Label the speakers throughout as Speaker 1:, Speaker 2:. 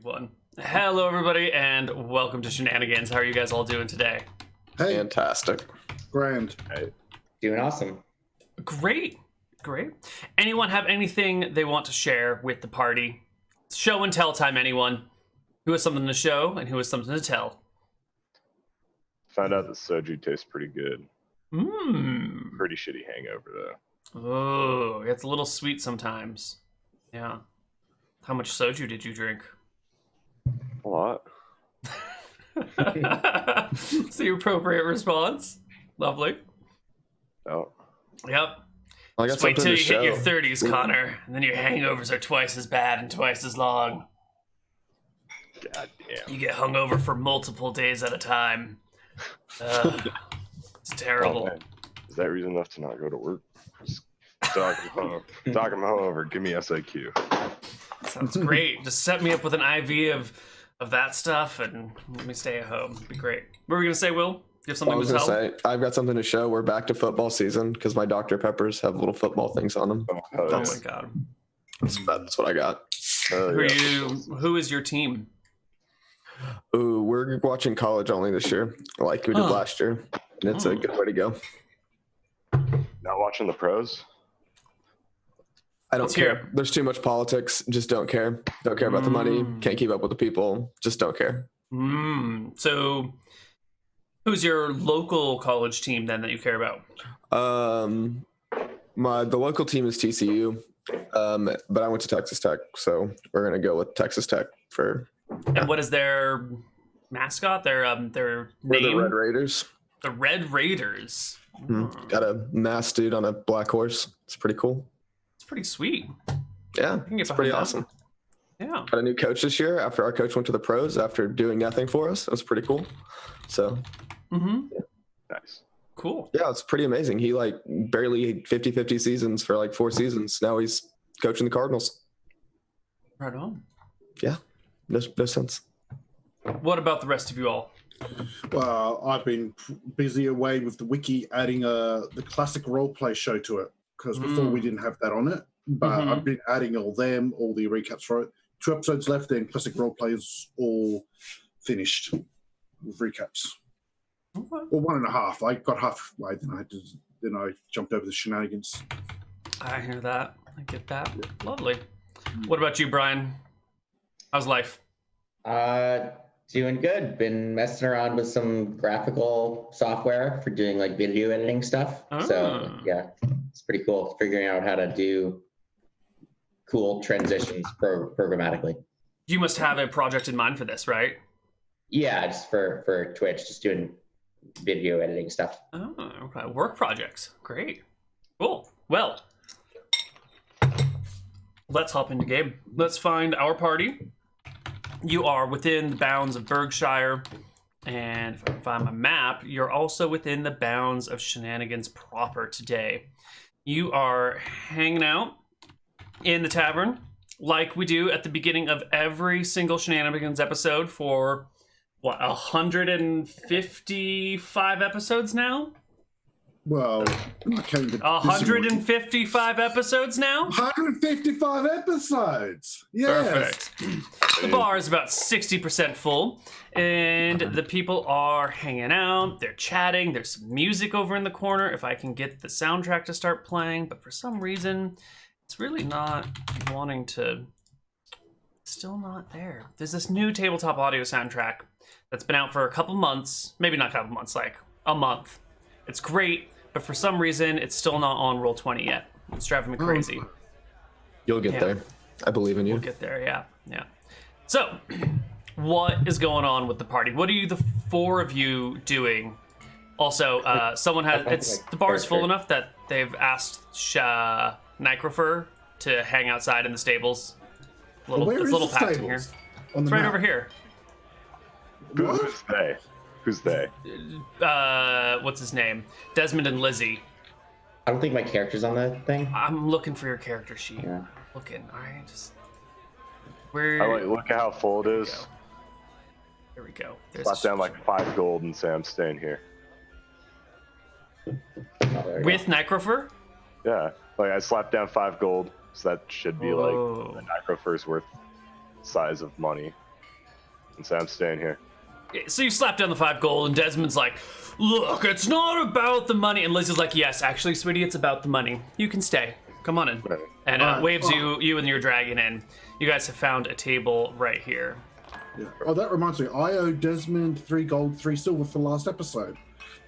Speaker 1: One. Hello, everybody, and welcome to Shenanigans. How are you guys all doing today?
Speaker 2: Hey,
Speaker 3: Fantastic.
Speaker 2: grand.
Speaker 3: Hey.
Speaker 4: Doing awesome.
Speaker 1: Great. Anyone have anything they want to share with the party? Show and tell time, anyone. Who has something to show and who has something to tell?
Speaker 3: Found out that soju tastes pretty good.
Speaker 1: Mmm.
Speaker 3: Pretty shitty hangover, though.
Speaker 1: Oh, it's a little sweet sometimes. Yeah. How much soju did you drink?
Speaker 3: A lot.
Speaker 1: It's the appropriate response. Lovely.
Speaker 3: Oh.
Speaker 1: Yep.
Speaker 3: I got
Speaker 1: Just wait till
Speaker 3: something
Speaker 1: you
Speaker 3: to
Speaker 1: hit your
Speaker 3: show.
Speaker 1: 30s, Connor, and then your hangovers are twice as bad and twice as long.
Speaker 3: God damn.
Speaker 1: You get hungover for multiple days at a time. It's terrible.
Speaker 3: Oh, man. Is that reason enough to not go to work? Just talk them over. Give me SIQ.
Speaker 1: Sounds great. Just set me up with an IV of that stuff and let me stay at home. It'd be great. What were we going to say, Will? You have something
Speaker 5: I was
Speaker 1: to
Speaker 5: gonna
Speaker 1: tell?
Speaker 5: say I've got something to show. We're back to football season because my Dr. Peppers have little football things on them.
Speaker 3: Oh,
Speaker 1: Oh
Speaker 3: yeah.
Speaker 1: my god.
Speaker 5: That's what I got.
Speaker 1: Who is your team?
Speaker 5: Ooh, we're watching college only this year, like we did last year, and it's a good way to go.
Speaker 3: Not watching the pros?
Speaker 5: I don't
Speaker 1: Let's hear
Speaker 5: care. There's too much politics. Just don't care. Don't care about the money. Can't keep up with the people. Just don't care.
Speaker 1: So who's your local college team then that you care about?
Speaker 5: The local team is TCU, but I went to Texas Tech, so we're gonna go with Texas Tech for.
Speaker 1: And what is their mascot? Their
Speaker 5: We're
Speaker 1: name?
Speaker 5: the Red Raiders.
Speaker 1: The Red Raiders.
Speaker 5: Got a masked dude on a black horse. It's pretty cool.
Speaker 1: It's pretty sweet.
Speaker 5: Yeah,
Speaker 1: can get
Speaker 5: it's pretty
Speaker 1: behind that.
Speaker 5: awesome.
Speaker 1: Yeah.
Speaker 5: Got a new coach this year after our coach went to the pros after doing nothing for us. It was pretty cool. So
Speaker 3: Nice.
Speaker 1: Cool.
Speaker 5: yeah, it's pretty amazing. He like barely 50-50 seasons for like 4 seasons. Now he's coaching the Cardinals.
Speaker 1: Right on.
Speaker 5: Yeah, no sense.
Speaker 1: What about the rest of you all?
Speaker 2: Well, I've been busy away with the wiki adding the classic roleplay show to it because before we didn't have that on it. But I've been adding all the recaps for it. 2 episodes left, and classic roleplay is all finished with recaps.
Speaker 1: Okay.
Speaker 2: Or 1.5. I got halfway, then I jumped over the shenanigans.
Speaker 1: I hear that. I get that. Lovely. What about you, Bryan? How's life?
Speaker 4: Doing good. Been messing around with some graphical software for doing like video editing stuff. So yeah, it's pretty cool figuring out how to do cool transitions programmatically.
Speaker 1: You must have a project in mind for this, right?
Speaker 4: Yeah, just for Twitch, just doing video editing stuff.
Speaker 1: Oh, okay. Work projects. Great. Cool. Well, let's hop into game. Let's find our party. You are within the bounds of Berkshire, and if I can find my map, you're also within the bounds of Shenanigans proper today. You are hanging out in the tavern like we do at the beginning of every single Shenanigans episode for, 155 episodes now?
Speaker 2: Well, I came to
Speaker 1: 155 episodes now?
Speaker 2: 155 episodes. Yes.
Speaker 1: Perfect. The bar is about 60% full, and the people are hanging out, they're chatting, there's some music over in the corner if I can get the soundtrack to start playing, but for some reason, it's really not wanting to, still not there. There's this new tabletop audio soundtrack that's been out for a couple months, maybe not a couple months, like a month. It's great, but for some reason, it's still not on Roll20 yet. It's driving me crazy.
Speaker 5: You'll get there. I believe in you.
Speaker 1: We'll get there, yeah. So, what is going on with the party? What are you, the 4 of you, doing? Also, someone has, the bar's full enough that they've asked Nycrofer to hang outside in the stables. It's a little packed in here. It's right over here.
Speaker 3: Who's they? Who's they?
Speaker 1: What's his name? Desmond and Lizzie.
Speaker 4: I don't think my character's on the thing.
Speaker 1: I'm looking for your character sheet.
Speaker 4: Yeah.
Speaker 1: Looking. All right, just where?
Speaker 3: Look at how full it is.
Speaker 1: There we go. There's
Speaker 3: Slap down like 5 gold and say I'm staying here.
Speaker 4: Oh, there we
Speaker 1: with Nycrofer.
Speaker 3: Yeah, like I slapped down 5 gold, so that should be like
Speaker 1: Whoa.
Speaker 3: the Necrofer's worth size of money. and say I'm staying here.
Speaker 1: So you slap down the 5 gold, and Desmond's like, look, it's not about the money. And Liz is like, yes, actually, sweetie, it's about the money. You can stay. Come on in. And waves you and your dragon in. You guys have found a table right here.
Speaker 2: Yeah. Oh, that reminds me. I owe Desmond 3 gold, 3 silver for last episode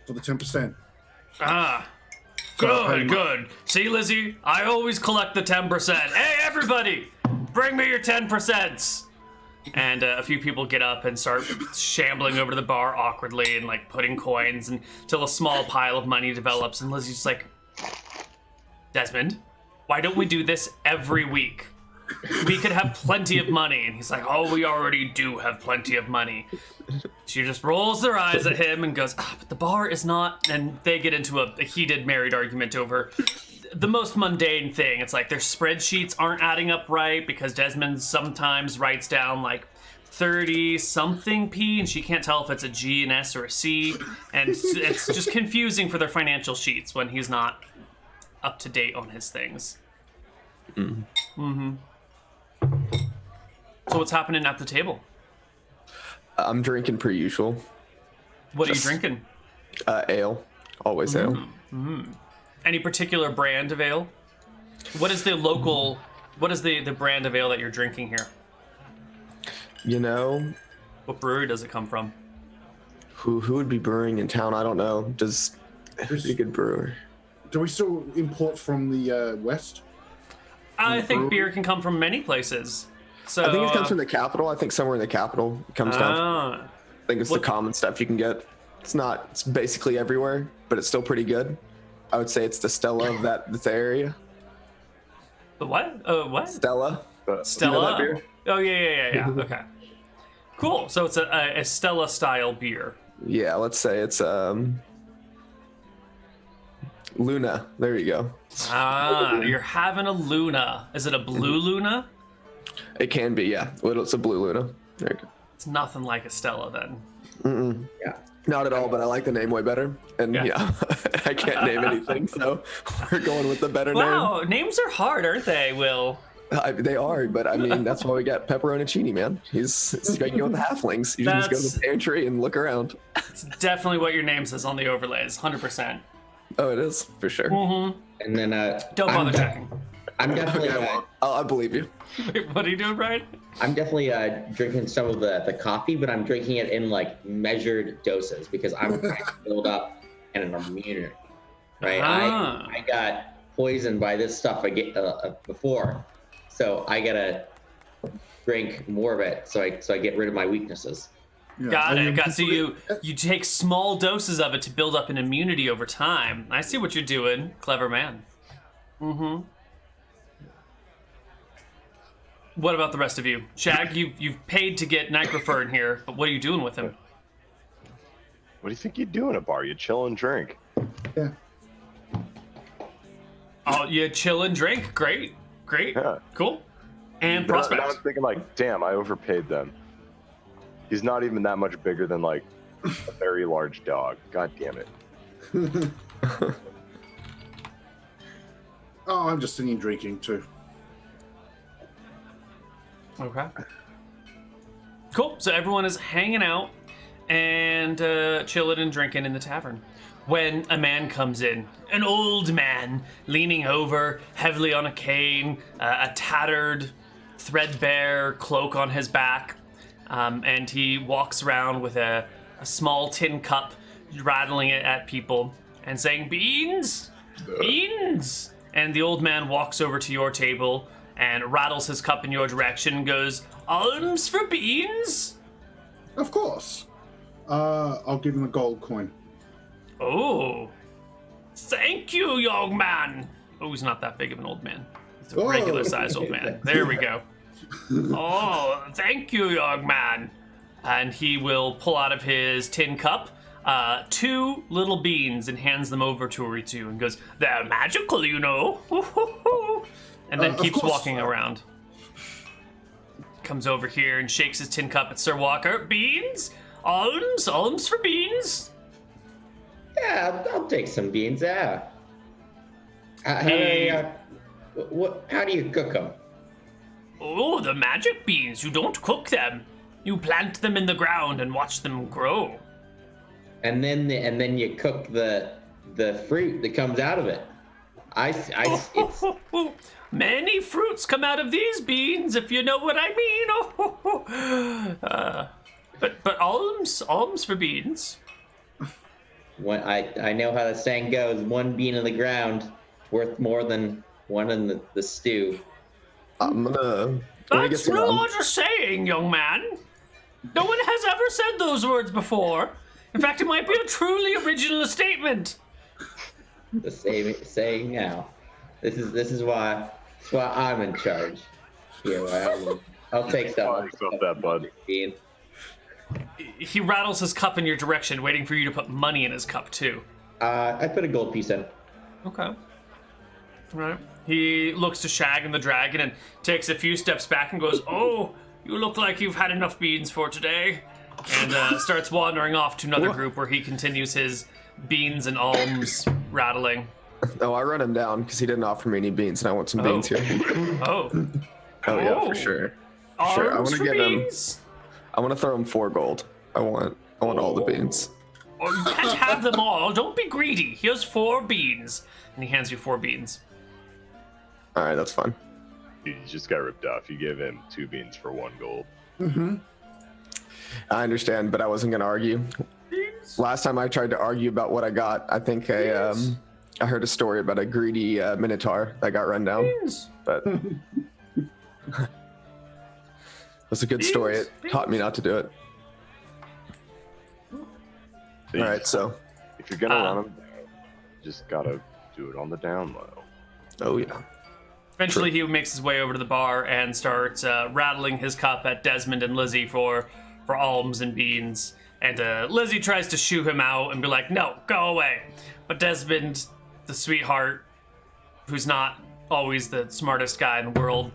Speaker 2: for the 10%.
Speaker 1: Ah. Good. See, Lizzie, I always collect the 10%. Hey, everybody, bring me your 10%. And a few people get up and start shambling over to the bar awkwardly and like putting coins until a small pile of money develops. And Lizzie's like, Desmond, why don't we do this every week? We could have plenty of money. And he's like, oh, we already do have plenty of money. She just rolls their eyes at him and goes, but the bar is not. And they get into a heated married argument over the most mundane thing. It's like their spreadsheets aren't adding up right because Desmond sometimes writes down like 30 something P and she can't tell if it's a G, an S, or a C. And it's just confusing for their financial sheets when he's not up to date on his things. So what's happening at the table?
Speaker 5: I'm drinking per usual.
Speaker 1: What are you drinking?
Speaker 5: Ale. Always ale.
Speaker 1: Any particular brand of ale? What is the brand of ale that you're drinking here?
Speaker 5: You know,
Speaker 1: What brewery does it come from?
Speaker 5: who would be brewing in town? I don't know. Just who's a good brewer?
Speaker 2: Do we still import from the west?
Speaker 1: I think beer can come from many places. So
Speaker 5: I think it comes from the capital. I think somewhere in the capital it comes down. I think it's the common stuff you can get. It's basically everywhere, but it's still pretty good. I would say it's the Stella of this area.
Speaker 1: The what? What?
Speaker 5: Stella.
Speaker 1: Stella.
Speaker 5: You know that beer?
Speaker 1: Oh yeah. Okay. Cool. So it's a Stella style beer.
Speaker 5: Yeah, let's say it's Luna. There you go.
Speaker 1: You're having a Luna. Is it a blue Luna?
Speaker 5: It can be, yeah. It's a blue Luna. There you go.
Speaker 1: It's nothing like a Stella then.
Speaker 4: Yeah.
Speaker 5: Not at all, but I like the name way better. And yeah, I can't name anything, so we're going with the better name.
Speaker 1: Wow, names are hard, aren't they, Will?
Speaker 5: They are, but I mean, that's why we got Pepperoncini, man. He's making with the halflings. You just go to the pantry and look around.
Speaker 1: It's definitely what your name says on the overlays, 100%.
Speaker 5: Oh, it is, for sure.
Speaker 4: And then
Speaker 1: Don't bother checking.
Speaker 4: I'm definitely
Speaker 5: I believe you.
Speaker 1: Wait, what are you doing, Bryan?
Speaker 4: I'm definitely drinking some of the coffee, but I'm drinking it in like measured doses because I'm trying to build up an immunity. Right? I got poisoned by this stuff I get before, so I gotta drink more of it so I get rid of my weaknesses.
Speaker 2: Yeah.
Speaker 1: Got it. So you take small doses of it to build up an immunity over time. I see what you're doing, clever man. What about the rest of you? Shag, you've paid to get Nigrofer in here, but what are you doing with him?
Speaker 3: What do you think you do in a bar? You chill and drink.
Speaker 2: Yeah.
Speaker 1: Oh, you chill and drink. Great.
Speaker 3: Yeah.
Speaker 1: Cool. And
Speaker 3: Now
Speaker 1: prospect.
Speaker 3: I'm thinking like, damn, I overpaid them. He's not even that much bigger than like a very large dog. God damn it.
Speaker 2: Oh, I'm just sitting drinking too.
Speaker 1: Okay. Cool. So everyone is hanging out and chilling and drinking in the tavern. When a man comes in, an old man leaning over, heavily on a cane, a tattered, threadbare cloak on his back, and he walks around with a small tin cup, rattling it at people and saying, "Beans? Beans?" And the old man walks over to your table and rattles his cup in your direction and goes, "Alms for beans?"
Speaker 2: Of course. I'll give him a gold coin.
Speaker 1: Oh, thank you, young man. Oh, he's not that big of an old man. He's a
Speaker 2: Oh.
Speaker 1: regular-sized old man. There we go. Oh, thank you, young man. And he will pull out of his tin cup 2 little beans and hands them over to Ritsu and goes, "They're magical, you know." And then
Speaker 2: Of
Speaker 1: keeps
Speaker 2: course.
Speaker 1: walking around. Comes over here and shakes his tin cup at Sir Walker. "Beans? Alms for beans?"
Speaker 4: Yeah, I'll take some beans. Yeah. How do you cook them?
Speaker 1: Oh, the magic beans. You don't cook them. You plant them in the ground and watch them grow.
Speaker 4: And then you cook the fruit that comes out of it. It's
Speaker 1: Many fruits come out of these beans, if you know what I mean. But alms for beans.
Speaker 4: I know how the saying goes. One bean in the ground worth more than one in the stew.
Speaker 5: I'm gonna
Speaker 1: That's not a saying, young man. No one has ever said those words before. In fact, it might be a truly original statement.
Speaker 4: The saying now. This is why I'm in charge. Yeah, I'll take some.
Speaker 3: That, bud.
Speaker 1: He rattles his cup in your direction, waiting for you to put money in his cup too.
Speaker 4: I put a gold piece in.
Speaker 1: Okay. Right. He looks to Shag and the dragon and takes a few steps back and goes, "Oh, you look like you've had enough beans for today." And starts wandering off to another group where he continues his beans and alms rattling.
Speaker 5: Oh, I run him down because he didn't offer me any beans, and I want some beans here.
Speaker 1: Oh.
Speaker 5: Oh yeah, for sure. Sure, I want to give him. I want to throw him 4 gold. I want all the beans.
Speaker 1: Oh, you can't have them all. Don't be greedy. Here's 4 beans, and he hands you 4 beans.
Speaker 5: All right, that's fine.
Speaker 3: You just got ripped off. You gave him 2 beans for 1 gold.
Speaker 2: Mm-hmm.
Speaker 5: I understand, but I wasn't gonna argue.
Speaker 1: Beans?
Speaker 5: Last time I tried to argue about what I got, I think I heard a story about a greedy minotaur that got run down.
Speaker 1: Beans.
Speaker 5: But it was a good story. It taught me not to do it. All right, so
Speaker 3: if you're gonna run him down, you just gotta do it on the down low.
Speaker 5: Oh yeah.
Speaker 1: Eventually, he makes his way over to the bar and starts rattling his cup at Desmond and Lizzie for alms and beans. And Lizzie tries to shoo him out and be like, "No, go away." But Desmond, the sweetheart, who's not always the smartest guy in the world,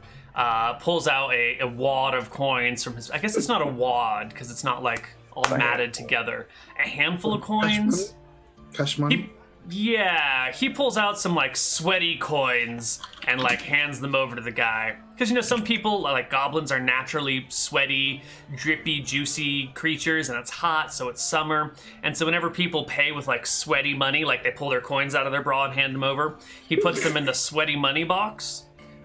Speaker 1: pulls out a wad of coins from his... I guess it's not a wad, because it's not, like, all matted together. A handful of coins.
Speaker 2: Cash money?
Speaker 1: He pulls out some, like, sweaty coins and, like, hands them over to the guy. Because, you know, some people, like, goblins are naturally sweaty, drippy, juicy creatures, and it's hot, so it's summer. And so whenever people pay with, like, sweaty money, like, they pull their coins out of their bra and hand them over, he puts them in the sweaty money box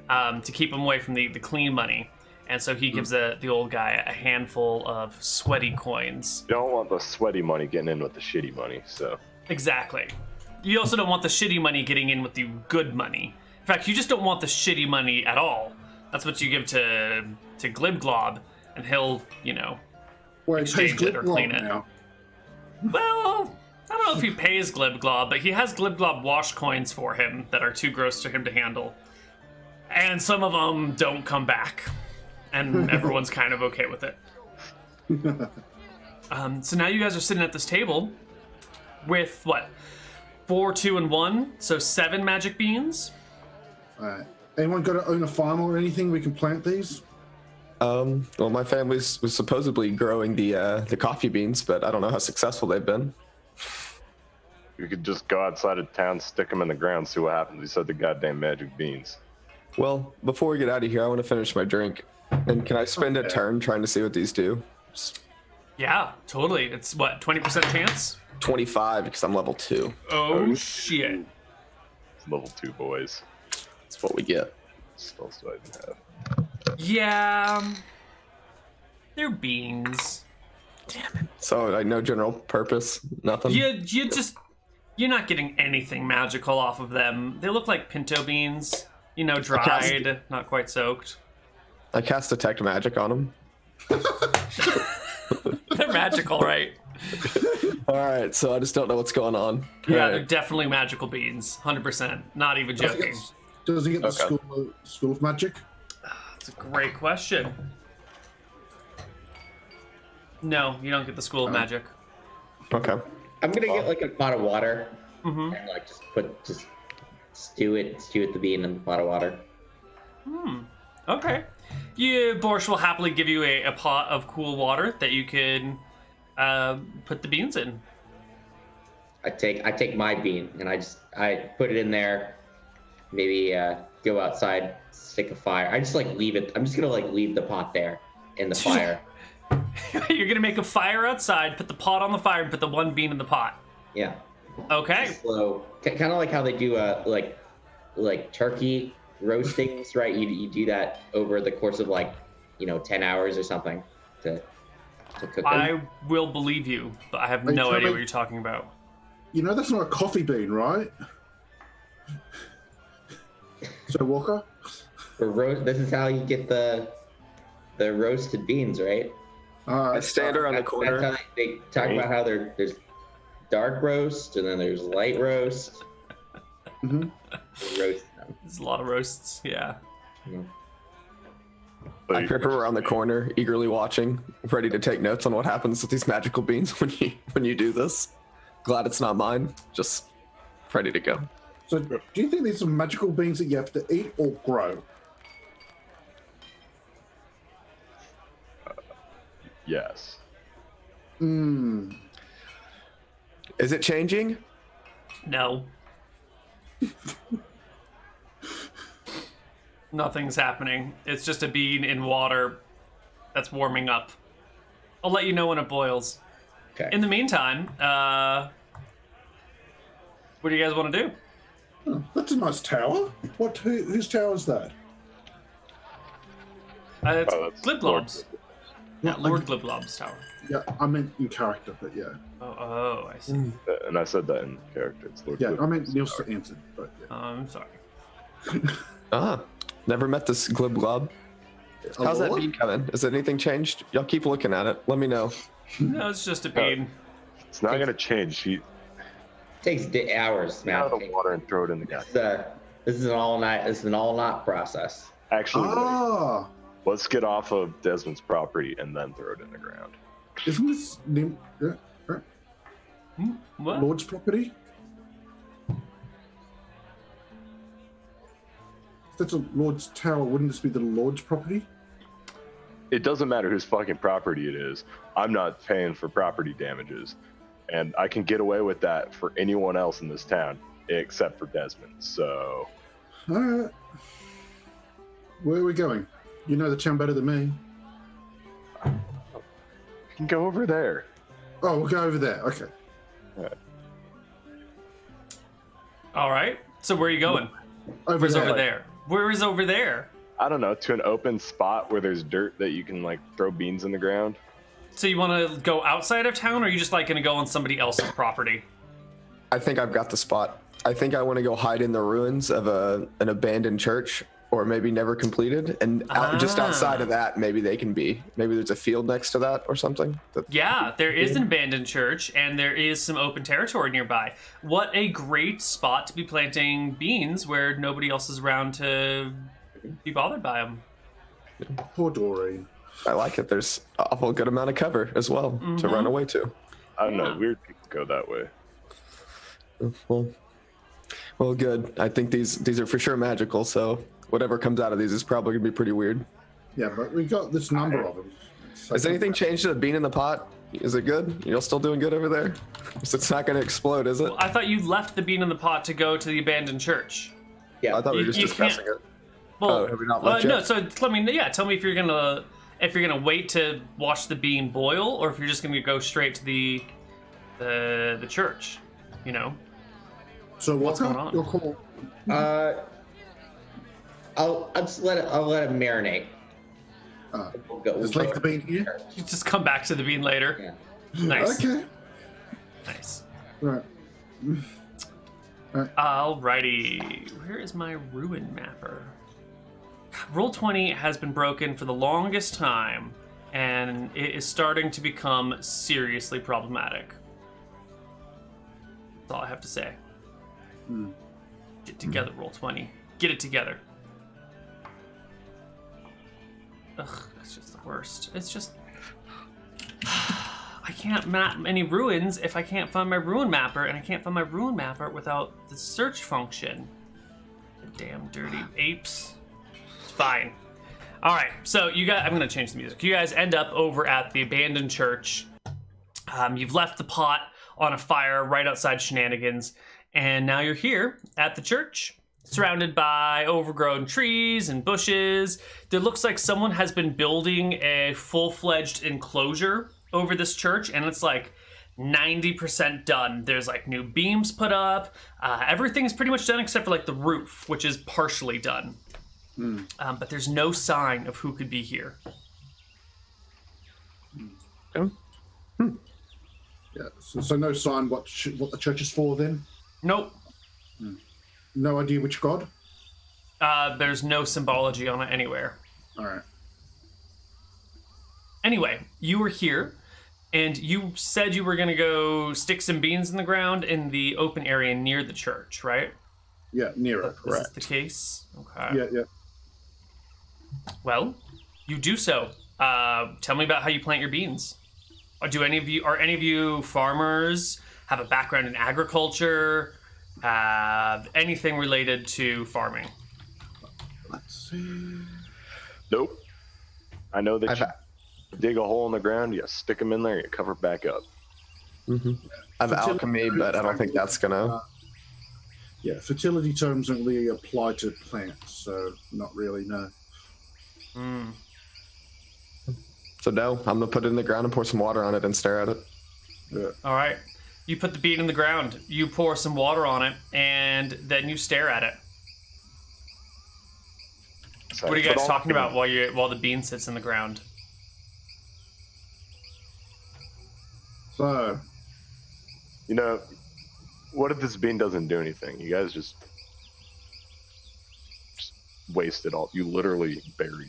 Speaker 1: to keep them away from the clean money. And so he gives the old guy a handful of sweaty coins.
Speaker 3: You don't want the sweaty money getting in with the shitty money, so...
Speaker 1: Exactly. You also don't want the shitty money getting in with the good money. In fact, you just don't want the shitty money at all. That's what you give to Glibglob, and he'll, you know, exchange it or clean it.
Speaker 2: Now.
Speaker 1: Well, I don't know if he pays Glibglob, but he has Glibglob wash coins for him that are too gross for him to handle. And some of them don't come back. And everyone's kind of okay with it. So now you guys are sitting at this table with, what, 4, 2, and 1? So 7 magic beans?
Speaker 2: Alright. Anyone got to own a farm or anything we can plant these?
Speaker 5: Well, my family was supposedly growing the coffee beans, but I don't know how successful they've been.
Speaker 3: You could just go outside of town, stick them in the ground, see what happens. You said the goddamn magic beans.
Speaker 5: Well, before we get out of here, I want to finish my drink. And can I spend a turn trying to see what these do?
Speaker 1: Yeah, totally. It's, what, 20% chance?
Speaker 5: 25 because I'm level 2.
Speaker 1: Oh, shit.
Speaker 3: It's level 2, boys.
Speaker 5: That's what we get.
Speaker 3: What else do I even have?
Speaker 1: Yeah. They're beans.
Speaker 5: Damn it. So, like, no general purpose? Nothing?
Speaker 1: You're not getting anything magical off of them. They look like pinto beans. You know, dried, not quite soaked.
Speaker 5: I cast Detect Magic on them.
Speaker 1: They're magical, right?
Speaker 5: Alright, so I just don't know what's going on.
Speaker 1: Yeah, they're definitely magical beans. 100%. Not even joking.
Speaker 2: Does he get the school of magic?
Speaker 1: That's a great question. No, you don't get the school of magic.
Speaker 5: Okay.
Speaker 4: I'm gonna get like a pot of water
Speaker 1: Mm-hmm.
Speaker 4: and like just stew the bean in the pot of water.
Speaker 1: Okay. Borscht will happily give you a pot of cool water that you can put the beans in.
Speaker 4: I take my bean and I put it in there. Maybe go outside, stick a fire. I just like leave it. I'm just gonna like leave the pot there in the fire.
Speaker 1: You're gonna make a fire outside, put the pot on the fire, and put the one bean in the pot.
Speaker 4: Yeah.
Speaker 1: Okay.
Speaker 4: Slow, kind of like how they do like turkey roastings, right? You do that over the course of 10 hours or something to cook them.
Speaker 1: I will believe you, but I have no idea what you're talking about.
Speaker 2: You know that's not a coffee bean, right? So Walker?
Speaker 4: This is how you get the roasted beans, right?
Speaker 5: I stand around the corner.
Speaker 4: That's how they talk about how there's dark roast and then there's light roast.
Speaker 2: Mm-hmm.
Speaker 4: Roast them.
Speaker 1: There's a lot of roasts, yeah.
Speaker 5: I creep around the corner, eagerly watching, ready to take notes on what happens with these magical beans when you do this. Glad it's not mine. Just ready to go.
Speaker 2: So, do you think these are magical beans that you have to eat or grow?
Speaker 3: Yes.
Speaker 5: Is it changing?
Speaker 1: No. Nothing's happening. It's just a bean in water that's warming up. I'll let you know when it boils.
Speaker 4: Okay.
Speaker 1: In the meantime, what do you guys want to do?
Speaker 2: Oh, that's a nice tower. Whose tower is that?
Speaker 1: It's
Speaker 3: that's
Speaker 1: Glibglob's. Yeah, Lord
Speaker 2: like-
Speaker 1: Glibglob's tower.
Speaker 2: Yeah, I meant in character, but yeah.
Speaker 1: Oh, I see.
Speaker 3: And I said that in character. It's Lord
Speaker 2: Yeah,
Speaker 3: Glib.
Speaker 2: I meant Neal's answered, but yeah.
Speaker 1: I'm sorry.
Speaker 5: Never met this glib glob. How's that bean coming? Has anything changed? Y'all keep looking at it. Let me know.
Speaker 1: No, it's just a bean.
Speaker 3: It's not going to change. She
Speaker 4: Takes hours,
Speaker 3: get out
Speaker 4: man.
Speaker 3: of the water and throw it in the gas.
Speaker 4: This is an all-night process.
Speaker 3: Actually, wait.
Speaker 2: Ah,
Speaker 3: Let's get off of Desmond's property and then throw it in the ground.
Speaker 2: isn't this
Speaker 1: What?
Speaker 2: Lord's property? If that's a Lord's tower, wouldn't this be the Lord's property?
Speaker 3: It doesn't matter whose fucking property it is. I'm not paying for property damages. And I can get away with that for anyone else in this town except for Desmond. So
Speaker 2: Alright. Where are we going? You know the town better than me.
Speaker 3: we can go over there.
Speaker 2: Oh, we'll go over there. Okay.
Speaker 1: All right. So where are you going? Where's over there? Where is over there?
Speaker 3: I don't know, to an open spot where there's dirt that you can like throw beans in the ground.
Speaker 1: So you want to go outside of town, or are you just like going to go on somebody else's property?
Speaker 5: I think I've got the spot. I think I want to go hide in the ruins of an abandoned church, or maybe never completed. And just outside of that, maybe there's a field next to that or something.
Speaker 1: Yeah, there is an abandoned church, and there is some open territory nearby. What a great spot to be planting beans where nobody else is around to be bothered by them.
Speaker 2: Poor Doreen.
Speaker 5: I like it. There's an awful good amount of cover as well to run away to.
Speaker 3: I don't know, weird people go that way.
Speaker 5: Well, good. I think these are for sure magical, so whatever comes out of these is probably gonna be pretty weird.
Speaker 2: Yeah, but we got this number of them. So
Speaker 5: Has anything changed to the bean in the pot? Is it good? You're still doing good over there? So it's not gonna explode, is it?
Speaker 1: I thought you left the bean in the pot to go to the abandoned church.
Speaker 4: Yeah.
Speaker 5: I thought we were just
Speaker 1: you
Speaker 5: discussing
Speaker 1: can't-
Speaker 5: it.
Speaker 1: Well,
Speaker 5: have we not left
Speaker 1: no.
Speaker 5: yet?
Speaker 1: So tell me if you're gonna wait to watch the bean boil, or if you're just gonna go straight to the church. You know.
Speaker 2: So what's
Speaker 1: going on?
Speaker 2: Your call.
Speaker 4: I'll let it marinate.
Speaker 2: Just leave the bean here.
Speaker 1: You just come back to the bean later.
Speaker 4: Yeah.
Speaker 1: Nice.
Speaker 2: Okay.
Speaker 1: Nice.
Speaker 2: Right.
Speaker 1: Alrighty. Where is my ruin mapper? Roll20 has been broken for the longest time, and it is starting to become seriously problematic. That's all I have to say. Get together, Roll20. Get it together. Ugh, it's just the worst. It's just... I can't map any ruins if I can't find my ruin mapper, and I can't find my ruin mapper without the search function. Damn dirty apes. It's fine. All right, so you guys, I'm gonna change the music. You guys end up over at the abandoned church. You've left the pot on a fire right outside Shenanigans, and now you're here at the church. surrounded by overgrown trees and bushes. There looks like someone has been building a full-fledged enclosure over this church, and it's like 90% done. There's like new beams put up. Everything's pretty much done except for like the roof, which is partially done. But there's no sign of who could be here.
Speaker 2: Yeah. So no sign what the church is for then?
Speaker 1: Nope.
Speaker 2: No idea which god?
Speaker 1: There's no symbology on it anywhere.
Speaker 2: All right.
Speaker 1: Anyway, you were here, and you said you were going to go stick some beans in the ground in the open area near the church, right?
Speaker 2: Yeah, near it.
Speaker 1: Is this the case? Okay.
Speaker 2: Yeah.
Speaker 1: Well, you do so. Tell me about how you plant your beans. Are any of you farmers? Have a background in agriculture? Have anything related to farming?
Speaker 2: Let's see.
Speaker 3: Nope. I know that you dig a hole in the ground, you stick them in there, you cover it back up.
Speaker 5: I have alchemy, but I don't think that's gonna.
Speaker 2: Yeah, fertility terms don't really apply to plants, so not really, no.
Speaker 5: So no, I'm gonna put it in the ground and pour some water on it and stare at it.
Speaker 2: Yeah.
Speaker 1: All right. You put the bean in the ground, you pour some water on it, and then you stare at it.
Speaker 3: So
Speaker 1: What are you guys talking about while the bean sits in the ground?
Speaker 2: So,
Speaker 3: You know, what if this bean doesn't do anything? You guys just waste it all. You literally buried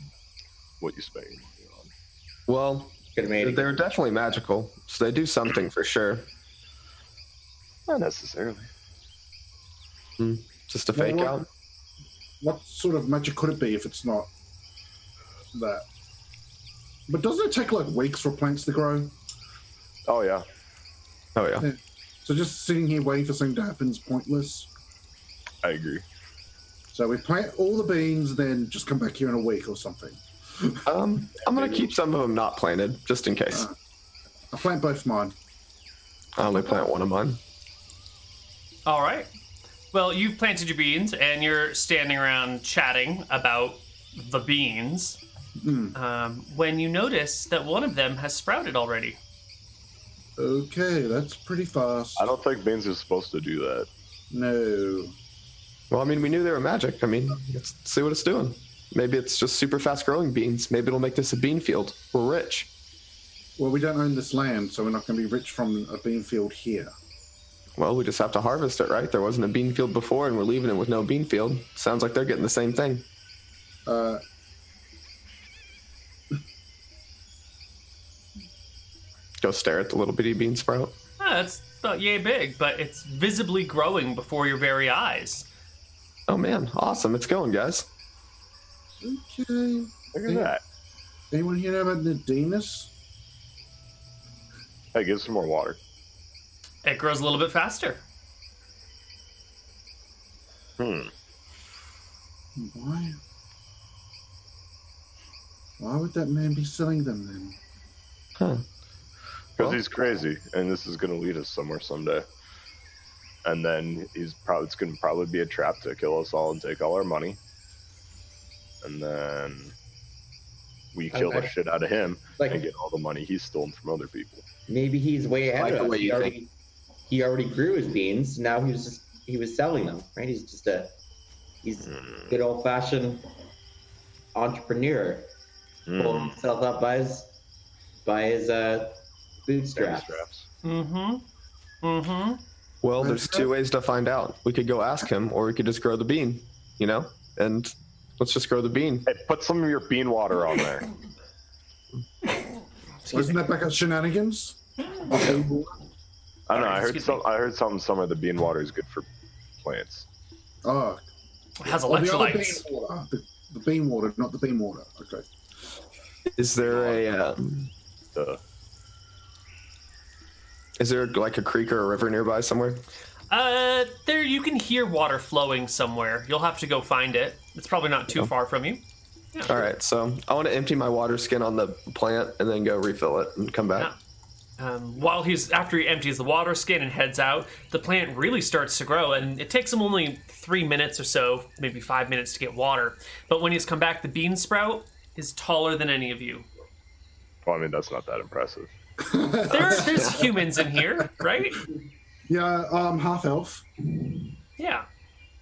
Speaker 3: what you spent your money on.
Speaker 5: Well, they're definitely magical, so they do something for sure.
Speaker 3: Not necessarily.
Speaker 5: Just a fake out.
Speaker 2: what sort of magic could it be if it's not that? But doesn't it take like weeks for plants to grow?
Speaker 3: Oh yeah.
Speaker 5: Oh yeah.
Speaker 2: So just sitting here waiting for something to happen is pointless.
Speaker 3: I agree.
Speaker 2: So we plant all the beans, then just come back here in a week or something.
Speaker 5: I'm gonna keep some of them not planted just in case.
Speaker 2: I plant both mine.
Speaker 5: I only plant one of mine.
Speaker 1: All right. Well, you've planted your beans, and you're standing around chatting about the beans. When you notice that one of them has sprouted already.
Speaker 2: Okay, that's pretty fast.
Speaker 3: I don't think beans are supposed to do that.
Speaker 2: No.
Speaker 5: Well, I mean, we knew they were magic. I mean, let's see what it's doing. Maybe it's just super fast growing beans. Maybe it'll make this a bean field. We're rich.
Speaker 2: Well, we don't own this land, so we're not going to be rich from a bean field here.
Speaker 5: Well, we just have to harvest it, right? There wasn't a bean field before, and we're leaving it with no bean field. Sounds like they're getting the same thing. Go stare at the little bitty bean sprout.
Speaker 1: It's about yay big, but it's visibly growing before your very eyes.
Speaker 5: Oh man, awesome. It's going, guys.
Speaker 2: Okay.
Speaker 3: Look at that.
Speaker 2: Anyone here know about Nadinus?
Speaker 3: Hey, give some more water.
Speaker 1: It grows a little bit faster.
Speaker 2: Why? Why would that man be selling them then?
Speaker 5: Huh.
Speaker 3: Because he's crazy, and this is going to lead us somewhere someday. And then it's going to probably be a trap to kill us all and take all our money. And then we kill the shit out of him and get all the money he's stolen from other people.
Speaker 4: Maybe he's way ahead of us. He already grew his beans. Now he was selling them, right? He's good old fashioned entrepreneur, pulling himself up by his bootstraps.
Speaker 5: Well, there's two ways to find out. We could go ask him, or we could just grow the bean, and let's just grow the bean.
Speaker 3: Hey, put some of your bean water on there.
Speaker 2: Wasn't that back at Shenanigans?
Speaker 3: I don't know. I heard some of the bean water is good for plants.
Speaker 2: Oh,
Speaker 1: it has
Speaker 2: the
Speaker 1: electrolytes.
Speaker 2: other bean water. The bean water, not the bean water. Okay.
Speaker 5: Is there like a creek or a river nearby somewhere?
Speaker 1: There you can hear water flowing somewhere. You'll have to go find it. It's probably not too far from you. Yeah.
Speaker 5: All right, so I want to empty my water skin on the plant and then go refill it and come back.
Speaker 1: After he empties the water skin and heads out, the plant really starts to grow, and it takes him only 3 minutes or so, maybe 5 minutes to get water. But when he's come back, the bean sprout is taller than any of you.
Speaker 3: Well, I mean, that's not that impressive.
Speaker 1: There's humans in here, right?
Speaker 2: Yeah, half elf.
Speaker 1: Yeah.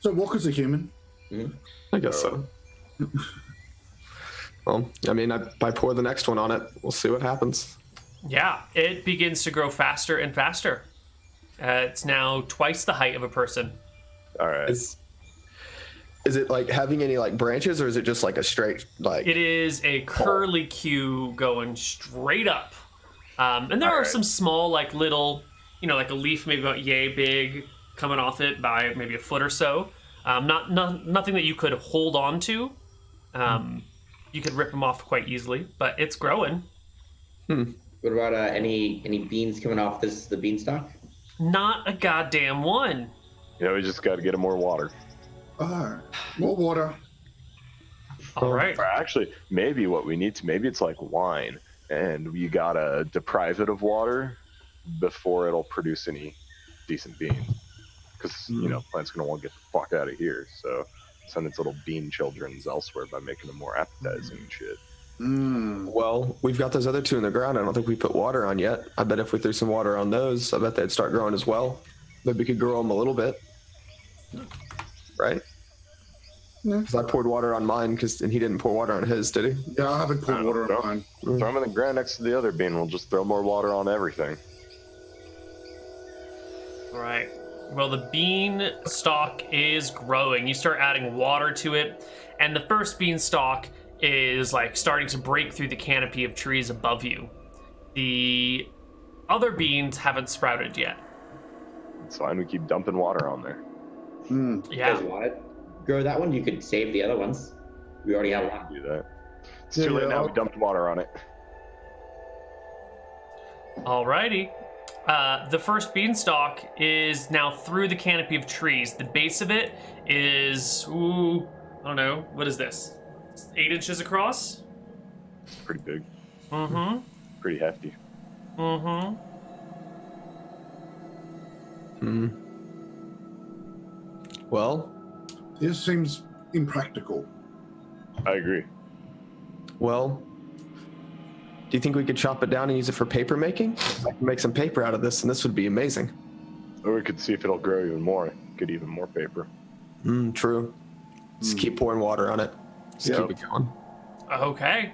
Speaker 2: So Walker's a human.
Speaker 5: I guess so. Well, I mean, I pour the next one on it. We'll see what happens.
Speaker 1: Yeah, it begins to grow faster and faster. It's now twice the height of a person.
Speaker 3: All right.
Speaker 5: Is it like having any like branches, or is it just like a straight like?
Speaker 1: It is a curly Q going straight up, and there are some small like little, like a leaf maybe about yay big coming off it by maybe a foot or so. Nothing that you could hold on to. You could rip them off quite easily, but it's growing.
Speaker 4: What about any beans coming off the beanstalk?
Speaker 1: Not a goddamn one.
Speaker 3: We just got to get him more water.
Speaker 2: More water.
Speaker 1: All right.
Speaker 3: Or actually, maybe what we need to, maybe it's like wine, and you got to deprive it of water before it'll produce any decent beans. Because, plant's going to want to get the fuck out of here. So send its little bean childrens elsewhere by making them more appetizing and shit.
Speaker 5: Well, we've got those other two in the ground. I don't think we put water on yet. I bet if we threw some water on those, I bet they'd start growing as well. Maybe we could grow them a little bit. Right?
Speaker 2: Yeah.
Speaker 5: Because I poured water on mine, and he didn't pour water on his, did he?
Speaker 2: Yeah, I haven't poured water on mine.
Speaker 3: Throw them in the ground next to the other bean. We'll just throw more water on everything.
Speaker 1: All right. Well, the bean stalk is growing. You start adding water to it, and the first bean stalk is like starting to break through the canopy of trees above you. The other beans haven't sprouted yet.
Speaker 3: It's fine. We keep dumping water on there.
Speaker 4: You
Speaker 1: Yeah.
Speaker 4: guys want it? Grow that one. You could save the other ones. We already have one.
Speaker 3: Do that. It's too late now. We dumped water on it.
Speaker 1: Alrighty. The first beanstalk is now through the canopy of trees. The base of it is, I don't know, what is this? 8 inches across?
Speaker 3: Pretty big.
Speaker 1: Mm-hmm.
Speaker 3: Pretty hefty.
Speaker 1: Mm-hmm.
Speaker 5: Well,
Speaker 2: This seems impractical.
Speaker 3: I agree.
Speaker 5: Well, do you think we could chop it down and use it for paper making? I can make some paper out of this, and this would be amazing.
Speaker 3: Or we could see if it'll grow even more. Get even more paper.
Speaker 5: True. Just keep pouring water on it. Just keep it going.
Speaker 1: Okay.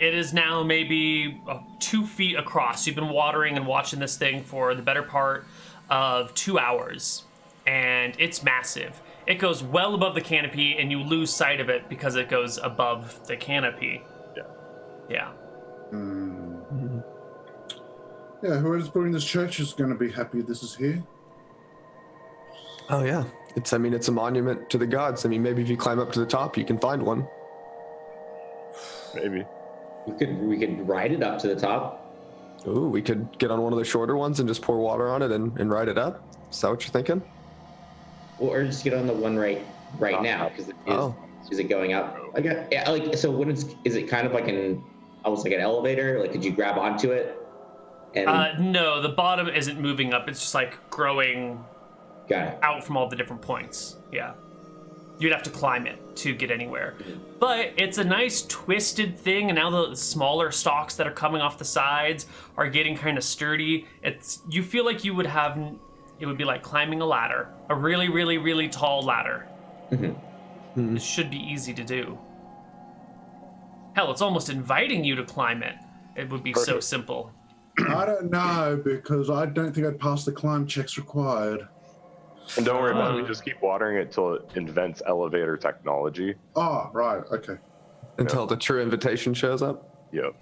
Speaker 1: It is now maybe 2 feet across. You've been watering and watching this thing for the better part of 2 hours. And it's massive. It goes well above the canopy, and you lose sight of it because it goes above the canopy. Yeah.
Speaker 2: Yeah, whoever's building this church is going to be happy this is here.
Speaker 5: Oh yeah, it's a monument to the gods. Maybe if you climb up to the top, you can find one.
Speaker 3: Maybe.
Speaker 4: We could ride it up to the top.
Speaker 5: Ooh, we could get on one of the shorter ones and just pour water on it and ride it up. Is that what you're thinking?
Speaker 4: Or just get on the one right now, because is it going up? So is it kind of like almost like an elevator? Like, could you grab onto it? And
Speaker 1: No, the bottom isn't moving up. It's just like growing out from all the different points. Yeah. You'd have to climb it to get anywhere. But it's a nice twisted thing, and now the smaller stalks that are coming off the sides are getting kind of sturdy. You feel like it would be like climbing a ladder. A really, really, really tall ladder. It should be easy to do. Hell, it's almost inviting you to climb it. It would be so simple.
Speaker 2: I don't know, because I don't think I'd pass the climb checks required.
Speaker 3: And don't worry about it. We just keep watering it till it invents elevator technology.
Speaker 2: Oh, right. Okay.
Speaker 5: Until the true invitation shows up?
Speaker 3: Yep.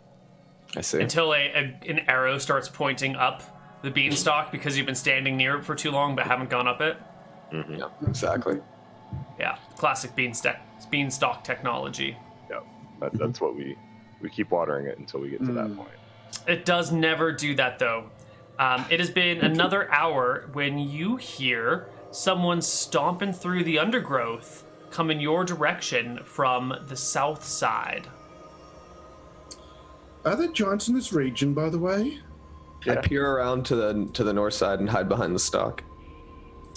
Speaker 5: I see.
Speaker 1: Until an arrow starts pointing up the beanstalk because you've been standing near it for too long but haven't gone up it.
Speaker 3: Mm-hmm.
Speaker 5: Yep, exactly.
Speaker 1: Yeah, classic beanstalk technology.
Speaker 3: Yep. That's what we keep watering it until we get to that point.
Speaker 1: It does never do that, though. It has been another hour when you hear someone stomping through the undergrowth coming your direction from the south side.
Speaker 2: Are there giants in this region, by the way?
Speaker 5: I peer around to the north side and hide behind the stalk.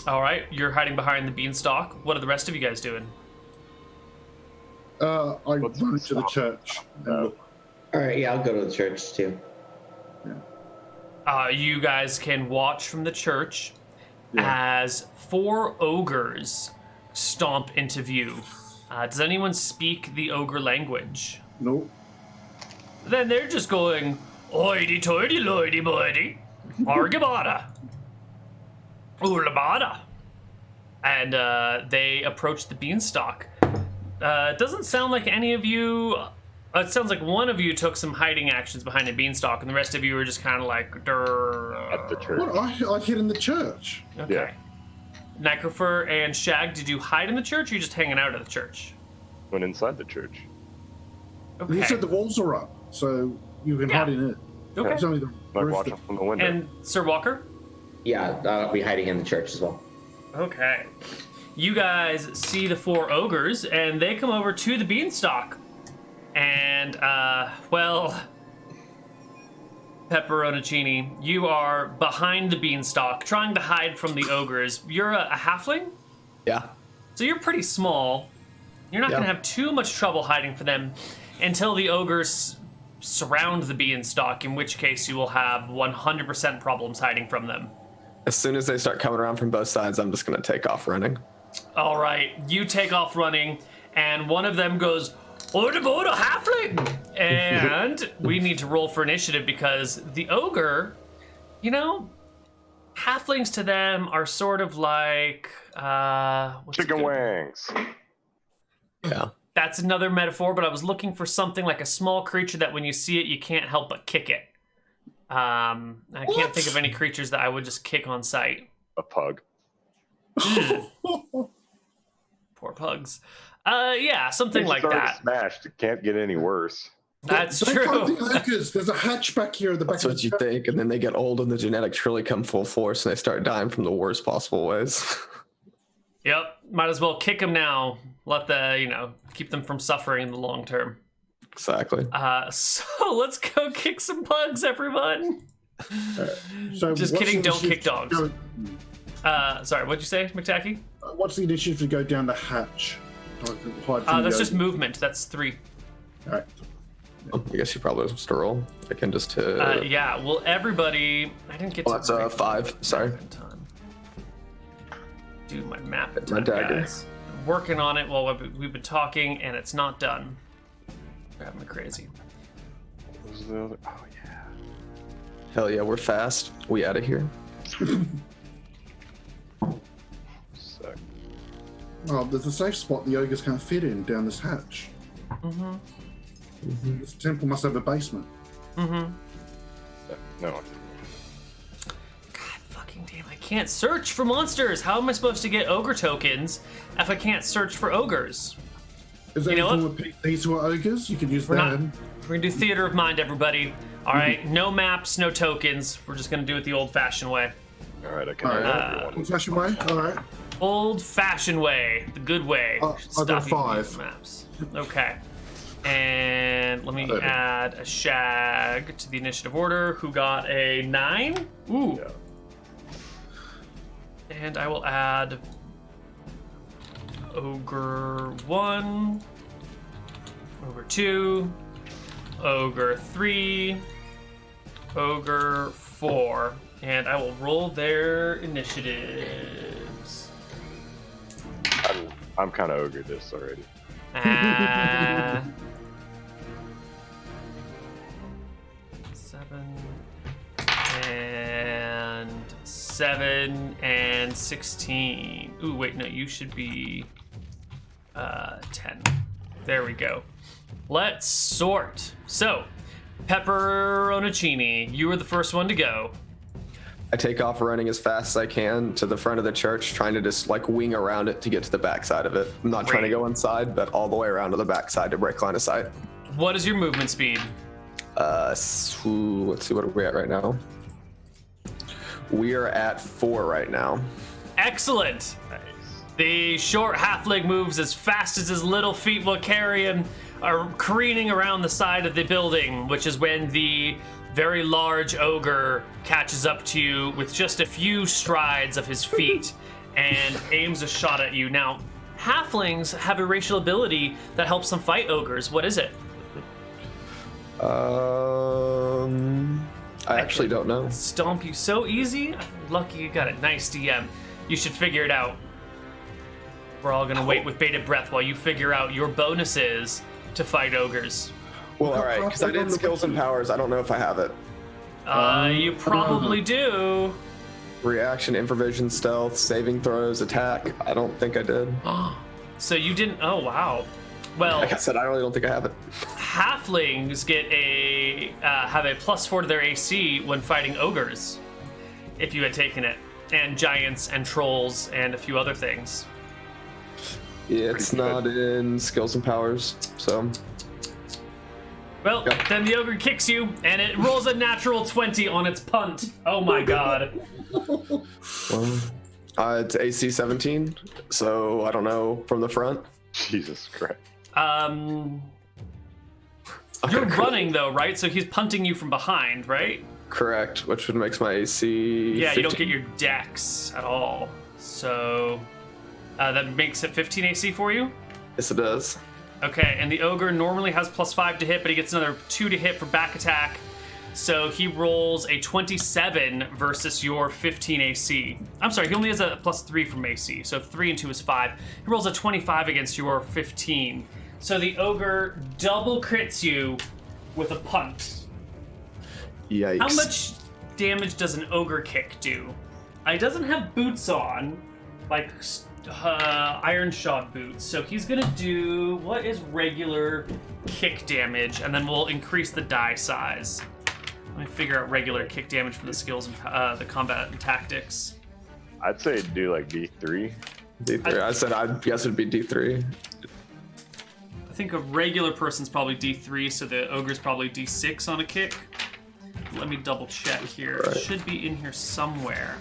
Speaker 1: All right, you're hiding behind the beanstalk. What are the rest of you guys doing?
Speaker 2: I run to the church.
Speaker 4: All right, yeah, I'll go to the church too.
Speaker 1: You guys can watch from the church as 4 ogres stomp into view. Does anyone speak the ogre language?
Speaker 2: Nope.
Speaker 1: Then they're just going, hoity-toity, loity-boity, argabada, ulabada. And they approach the beanstalk. It doesn't sound like any of you... it sounds like one of you took some hiding actions behind the beanstalk, and the rest of you were just kind of like...
Speaker 3: At the church.
Speaker 2: What? I hid in the church.
Speaker 1: Okay.
Speaker 3: Yeah.
Speaker 1: Nycrofer and Shag, did you hide in the church, or are you just hanging out at the church?
Speaker 3: Went inside the church.
Speaker 1: Okay.
Speaker 2: You said the walls are up, so you can hide in it.
Speaker 1: Okay.
Speaker 2: It's only the
Speaker 3: Like
Speaker 2: roof
Speaker 3: watching from the window.
Speaker 1: And Sir Walker?
Speaker 4: Yeah, I'll be hiding in the church as well.
Speaker 1: Okay. You guys see the 4 ogres, and they come over to the beanstalk. And, well... Pepperoncini, you are behind the beanstalk, trying to hide from the ogres. You're a halfling?
Speaker 5: Yeah.
Speaker 1: So you're pretty small. You're not going to have too much trouble hiding from them until the ogres surround the beanstalk, in which case you will have 100% problems hiding from them.
Speaker 5: As soon as they start coming around from both sides, I'm just going to take off running.
Speaker 1: All right, you take off running, and one of them goes, "Order boda halfling!" And we need to roll for initiative because the ogre, you know, halflings to them are sort of like what's
Speaker 3: Chicken wings.
Speaker 5: Yeah.
Speaker 1: That's another metaphor, but I was looking for something like a small creature that when you see it, you can't help but kick it. I can't think of any creatures that I would just kick on sight.
Speaker 3: A pug.
Speaker 1: Poor pugs. Yeah, something
Speaker 3: It's
Speaker 1: like
Speaker 3: already
Speaker 1: that.
Speaker 3: Smashed. It can't get any worse.
Speaker 1: That's
Speaker 2: They
Speaker 1: true.
Speaker 2: can't be ogres. There's a hatch back here at the back.
Speaker 5: That's
Speaker 2: of
Speaker 5: what
Speaker 2: the
Speaker 5: you
Speaker 2: church.
Speaker 5: think, and then they get old and the genetics really come full force and they start dying from the worst possible ways.
Speaker 1: Yep, might as well kick them now. Let keep them from suffering in the long term.
Speaker 5: Exactly.
Speaker 1: So let's go kick some pugs, everyone.
Speaker 2: So
Speaker 1: Just
Speaker 2: what's
Speaker 1: kidding,
Speaker 2: the
Speaker 1: don't kick
Speaker 2: initiative
Speaker 1: dogs.
Speaker 2: to go-
Speaker 1: Sorry, what'd you say, McTacky?
Speaker 2: What's the initiative to go down the hatch? Hide from
Speaker 1: That's
Speaker 2: the
Speaker 1: just
Speaker 2: ogre?
Speaker 1: movement. That's 3.
Speaker 2: All right.
Speaker 5: I guess you probably supposed to roll. I can just hit.
Speaker 1: Yeah, well, everybody... I didn't get
Speaker 5: Well,
Speaker 1: to...
Speaker 5: that's 5. Sorry.
Speaker 1: in time. Do my map in
Speaker 5: My
Speaker 1: time,
Speaker 5: dagger.
Speaker 1: guys. I'm working on it while we've been talking, and it's not done. Driving me crazy.
Speaker 3: What was the other? Oh yeah.
Speaker 5: Hell yeah, we're fast. We out of here.
Speaker 3: Sick.
Speaker 2: Oh, there's a safe spot the ogres can't fit in down this hatch.
Speaker 1: Mm-hmm.
Speaker 2: This temple must have a basement.
Speaker 1: Mm-hmm.
Speaker 3: No.
Speaker 1: Fucking damn, I can't search for monsters. How am I supposed to get ogre tokens if I can't search for ogres?
Speaker 2: Is there
Speaker 1: You know
Speaker 2: anything with these who are ogres? You could use
Speaker 1: We're not.
Speaker 2: them.
Speaker 1: We're gonna do theater of mind, everybody. All right, no maps, no tokens. We're just gonna do it the old-fashioned way.
Speaker 3: All right, I can
Speaker 2: All
Speaker 3: hear
Speaker 2: right.
Speaker 3: everyone.
Speaker 2: Old-fashioned way. All right.
Speaker 1: Old-fashioned way, the good way.
Speaker 2: I got
Speaker 1: Stop you from
Speaker 2: 5.
Speaker 1: using maps. Okay. And let me add a Shag to the initiative order, who got a 9. Ooh.
Speaker 3: Yeah.
Speaker 1: And I will add Ogre 1, Ogre 2, Ogre 3, Ogre 4, and I will roll their initiatives.
Speaker 3: I'm kind of ogre this already.
Speaker 1: Uh, 7 and 16. Ooh, wait, no, you should be 10. There we go. Let's sort. So, Pepperoncini, you were the first one to go.
Speaker 5: I take off running as fast as I can to the front of the church, trying to just like wing around it to get to the back side of it. I'm not trying to go inside, but all the way around to the back side to break line of sight.
Speaker 1: What is your movement speed?
Speaker 5: Let's see, what are we at right now? We are at 4 right now.
Speaker 1: Excellent.
Speaker 3: Nice.
Speaker 1: The short halfling moves as fast as his little feet will carry him are careening around the side of the building, which is when the very large ogre catches up to you with just a few strides of his feet and aims a shot at you. Now, halflings have a racial ability that helps them fight ogres. What is it?
Speaker 5: I actually don't know.
Speaker 1: Stomp you so easy. Lucky you got it. Nice DM. You should figure it out. We're all gonna wait with bated breath while you figure out your bonuses to fight ogres.
Speaker 5: Well, all right, because I did skills and powers. I don't know if I have it.
Speaker 1: You probably do.
Speaker 5: Reaction, improvision, stealth, saving throws, attack. I don't think I did.
Speaker 1: So you didn't. Oh wow. Well,
Speaker 5: Like I said, I really don't think I have it.
Speaker 1: halflings get have a +4 to their AC when fighting ogres, if you had taken it, and giants and trolls and a few other things.
Speaker 5: Yeah, it's not in skills and powers, so.
Speaker 1: Well,
Speaker 5: Yep.
Speaker 1: then the ogre kicks you, and it rolls a natural 20 on its punt. Oh my god.
Speaker 5: Well, it's AC 17, so I don't know from the front.
Speaker 3: Jesus Christ.
Speaker 1: You're running though, right? So he's punting you from behind, right?
Speaker 5: Correct, which would make my AC.
Speaker 1: Yeah,
Speaker 5: 15.
Speaker 1: you don't get your dex at all. So that makes it 15 AC for you?
Speaker 5: Yes, it does.
Speaker 1: Okay, and the ogre normally has +5 to hit, but he gets another 2 to hit for back attack. So he rolls a 27 versus your 15 AC. I'm sorry, he only has a +3 from AC, so 3 and 2 is 5. He rolls a 25 against your 15. So the ogre double crits you with a punt.
Speaker 5: Yikes.
Speaker 1: How much damage does an ogre kick do? He doesn't have boots on, like iron shod boots, so he's gonna do what is regular kick damage, and then we'll increase the die size. Let me figure out regular kick damage for the skills and the combat and tactics.
Speaker 3: I'd say do like D3.
Speaker 5: D3. I said I'd guess it'd be D3.
Speaker 1: I think a regular person's probably D3, so the ogre's probably D6 on a kick. Let me double check here.
Speaker 5: Right.
Speaker 1: It should be in here somewhere.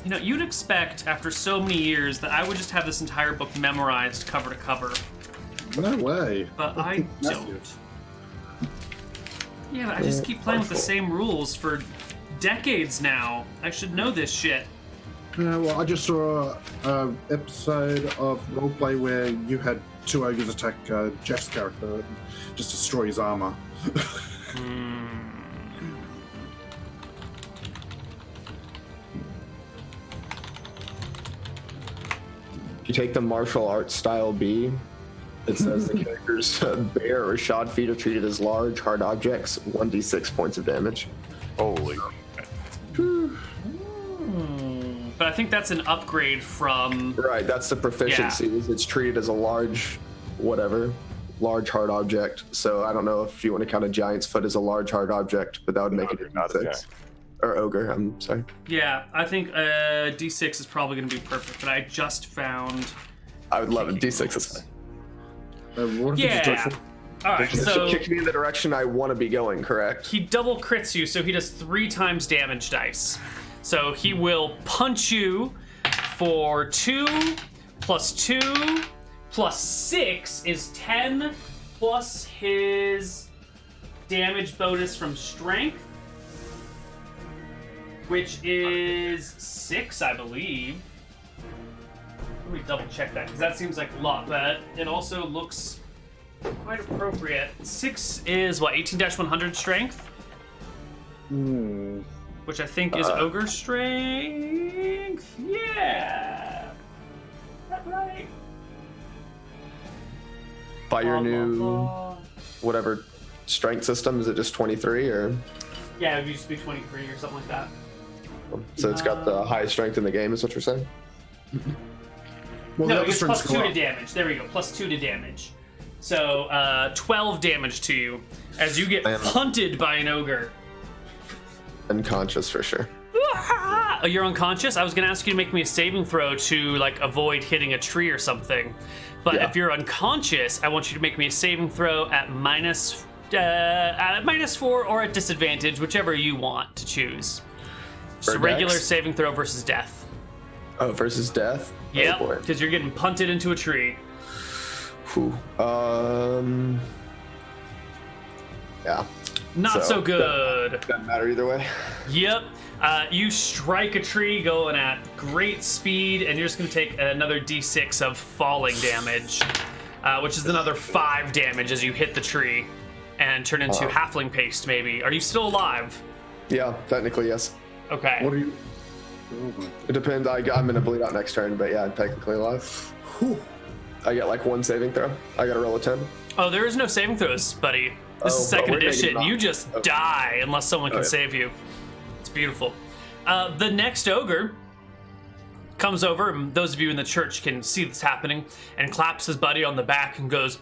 Speaker 1: You know, you'd expect after so many years that I would just have this entire book memorized cover to cover,
Speaker 2: No way.
Speaker 1: but I don't. Yeah, but I just keep playing with the same rules for decades now. I should know this shit.
Speaker 2: Yeah, well, I just saw an episode of roleplay where you had 2 ogres attack Jeff's character and just destroy his armor.
Speaker 5: If you take the martial arts style B, it says the character's bare or shod feet are treated as large, hard objects, 1d6 points of damage.
Speaker 3: Holy.
Speaker 1: But I think that's an upgrade from...
Speaker 5: Right, that's the proficiency.
Speaker 1: Yeah.
Speaker 5: It's treated as a large, whatever, large hard object. So I don't know if you want to count a giant's foot as a large hard object, but that would make it a
Speaker 3: Not a
Speaker 5: D6.
Speaker 3: giant.
Speaker 5: Or ogre, I'm sorry.
Speaker 1: Yeah, I think D6 is probably going to be perfect, but I just found...
Speaker 5: I would love it. D6 is fine.
Speaker 2: What if it's
Speaker 1: Yeah.
Speaker 2: just-
Speaker 1: Alright,
Speaker 5: It
Speaker 1: so
Speaker 5: should kick me in the direction I want to be going, correct?
Speaker 1: he double crits you, so he does 3 times damage dice. So he will punch you for 2 plus 2 plus 6 is 10 plus his damage bonus from strength, which is 6, I believe. Let me double check that, because that seems like a lot, but it also looks quite appropriate. 6 is what, 18-100 strength? Which I think is ogre strength. Yeah. Is that right?
Speaker 5: By your
Speaker 1: Blah, blah,
Speaker 5: new,
Speaker 1: blah.
Speaker 5: whatever, strength system, is it just 23 or?
Speaker 1: Yeah, it used to be 23 or something like that.
Speaker 5: So it's got the highest strength in the game, is what you're saying?
Speaker 2: Well,
Speaker 1: No,
Speaker 2: the
Speaker 1: it
Speaker 2: other
Speaker 1: gets
Speaker 2: strings
Speaker 1: plus
Speaker 2: go
Speaker 1: 2 to
Speaker 2: up.
Speaker 1: damage. There we go, plus 2 to damage. So 12 damage to you as you get
Speaker 5: I am-
Speaker 1: punted by an ogre.
Speaker 5: Unconscious for sure.
Speaker 1: Oh, you're unconscious? I was gonna ask you to make me a saving throw to like avoid hitting a tree or something. But
Speaker 5: Yeah.
Speaker 1: if you're unconscious, I want you to make me a saving throw at -4 or at disadvantage, whichever you want to choose. So
Speaker 5: For
Speaker 1: regular
Speaker 5: dex?
Speaker 1: saving throw versus death.
Speaker 5: Oh, versus death?
Speaker 1: Yeah,
Speaker 5: Oh boy.
Speaker 1: because you're getting punted into a tree.
Speaker 5: Whew. Yeah.
Speaker 1: Not so good.
Speaker 5: Doesn't matter either way.
Speaker 1: Yep. You strike a tree going at great speed, and you're just going to take another d6 of falling damage, which is another 5 damage as you hit the tree and turn into halfling paste, maybe. Are you still alive?
Speaker 5: Yeah, technically, yes.
Speaker 1: Okay.
Speaker 2: What are you?
Speaker 5: It depends. I'm going to bleed out next turn, but yeah, I'm technically alive. Whew. I get like 1 saving throw. I got to roll a 10.
Speaker 1: Oh, there is no saving throws, buddy. This is second edition. You just die unless someone can save you. It's beautiful. The next ogre comes over, and those of you in the church can see this happening, and claps his buddy on the back and goes,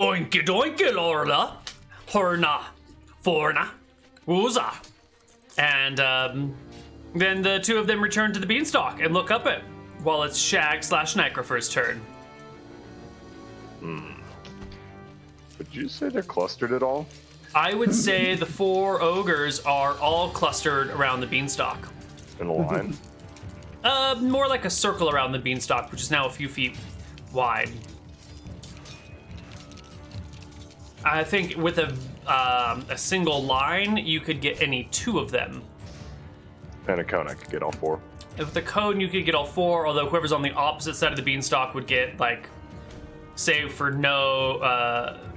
Speaker 1: "Oinky doinky lorla, horna, forna, wooza." And then the two of them return to the beanstalk and look up it while it's Shag/Necrofer's turn.
Speaker 3: Would you say they're clustered at all?
Speaker 1: I would say the 4 ogres are all clustered around the beanstalk.
Speaker 3: In a line?
Speaker 1: More like a circle around the beanstalk, which is now a few feet wide. I think with a single line, you could get any 2 of them.
Speaker 3: And a cone, I could get all 4.
Speaker 1: With the cone, you could get all 4, although whoever's on the opposite side of the beanstalk would get, like,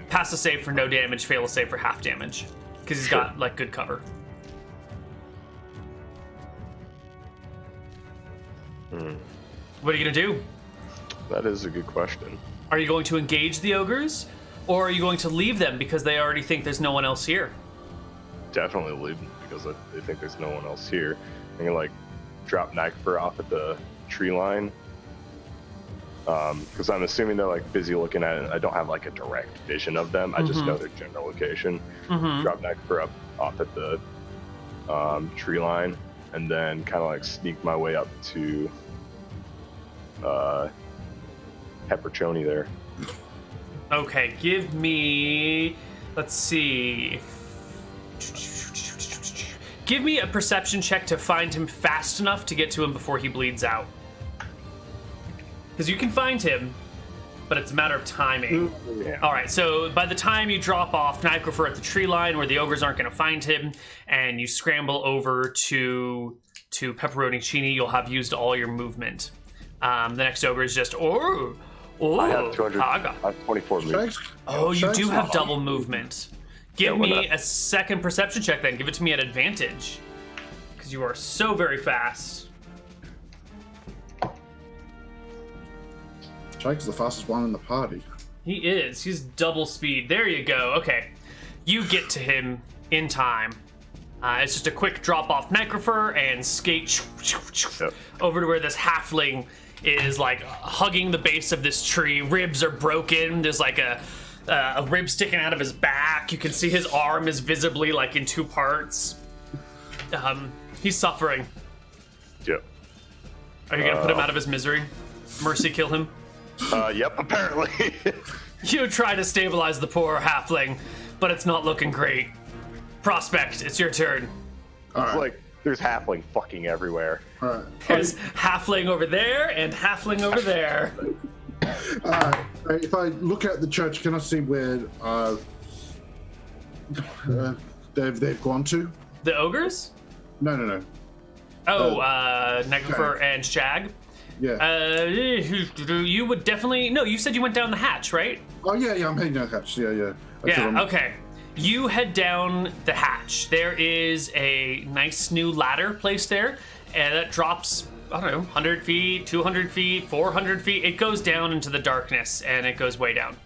Speaker 1: pass a save for no damage, fail a save for half damage. Because he's got, like, good cover. What are you going to do?
Speaker 3: That is a good question.
Speaker 1: Are you going to engage the ogres? Or are you going to leave them because they already think there's no one else here?
Speaker 3: Definitely leave them because they think there's no one else here. I'm gonna, like, drop Nightfur off at the tree line. Because I'm assuming they're, like, busy looking at it. I don't have, like, a direct vision of them. I just know their general location. Drop Nightfur off at the tree line, and then kind of, like, sneak my way up to Pepperchoni there.
Speaker 1: Okay, give me... Let's see... Give me a perception check to find him fast enough to get to him before he bleeds out. Because you can find him, but it's a matter of timing.
Speaker 3: Yeah.
Speaker 1: All right, so by the time you drop off Nycrofer at the tree line where the ogres aren't going to find him, and you scramble over to Pepperoni Chini, you'll have used all your movement. The next ogre is just, I
Speaker 3: have 200.
Speaker 1: Haga.
Speaker 3: I have 24 movement.
Speaker 1: Oh, you do have double movement. Give me a second perception check then. Give it to me at advantage. Because you are so very fast.
Speaker 2: Jake's the fastest one in the party.
Speaker 1: He is. He's double speed. There you go. Okay. You get to him in time. It's just a quick drop off Necrofer and skate over to where this halfling is, like, hugging the base of this tree. Ribs are broken. There's like a rib sticking out of his back. You can see his arm is visibly, like, in 2 parts. He's suffering.
Speaker 3: Yep.
Speaker 1: Are you gonna put him out of his misery? Mercy kill him?
Speaker 3: Yep, apparently.
Speaker 1: You try to stabilize the poor halfling, but it's not looking great. Prospect, it's your turn.
Speaker 3: It's like there's halfling fucking everywhere.
Speaker 2: All right.
Speaker 1: There's halfling over there and halfling over there.
Speaker 2: If I look at the church, can I see where they've gone to?
Speaker 1: The ogres?
Speaker 2: No.
Speaker 1: Oh, Necrofer and Shag?
Speaker 2: Yeah.
Speaker 1: You would definitely... No, you said you went down the hatch, right?
Speaker 2: Oh, yeah, I'm heading down the hatch. Yeah.
Speaker 1: Yeah, okay. You head down the hatch. There is a nice new ladder placed there, and that drops, I don't know, 100 feet, 200 feet, 400 feet. It goes down into the darkness, and it goes way down.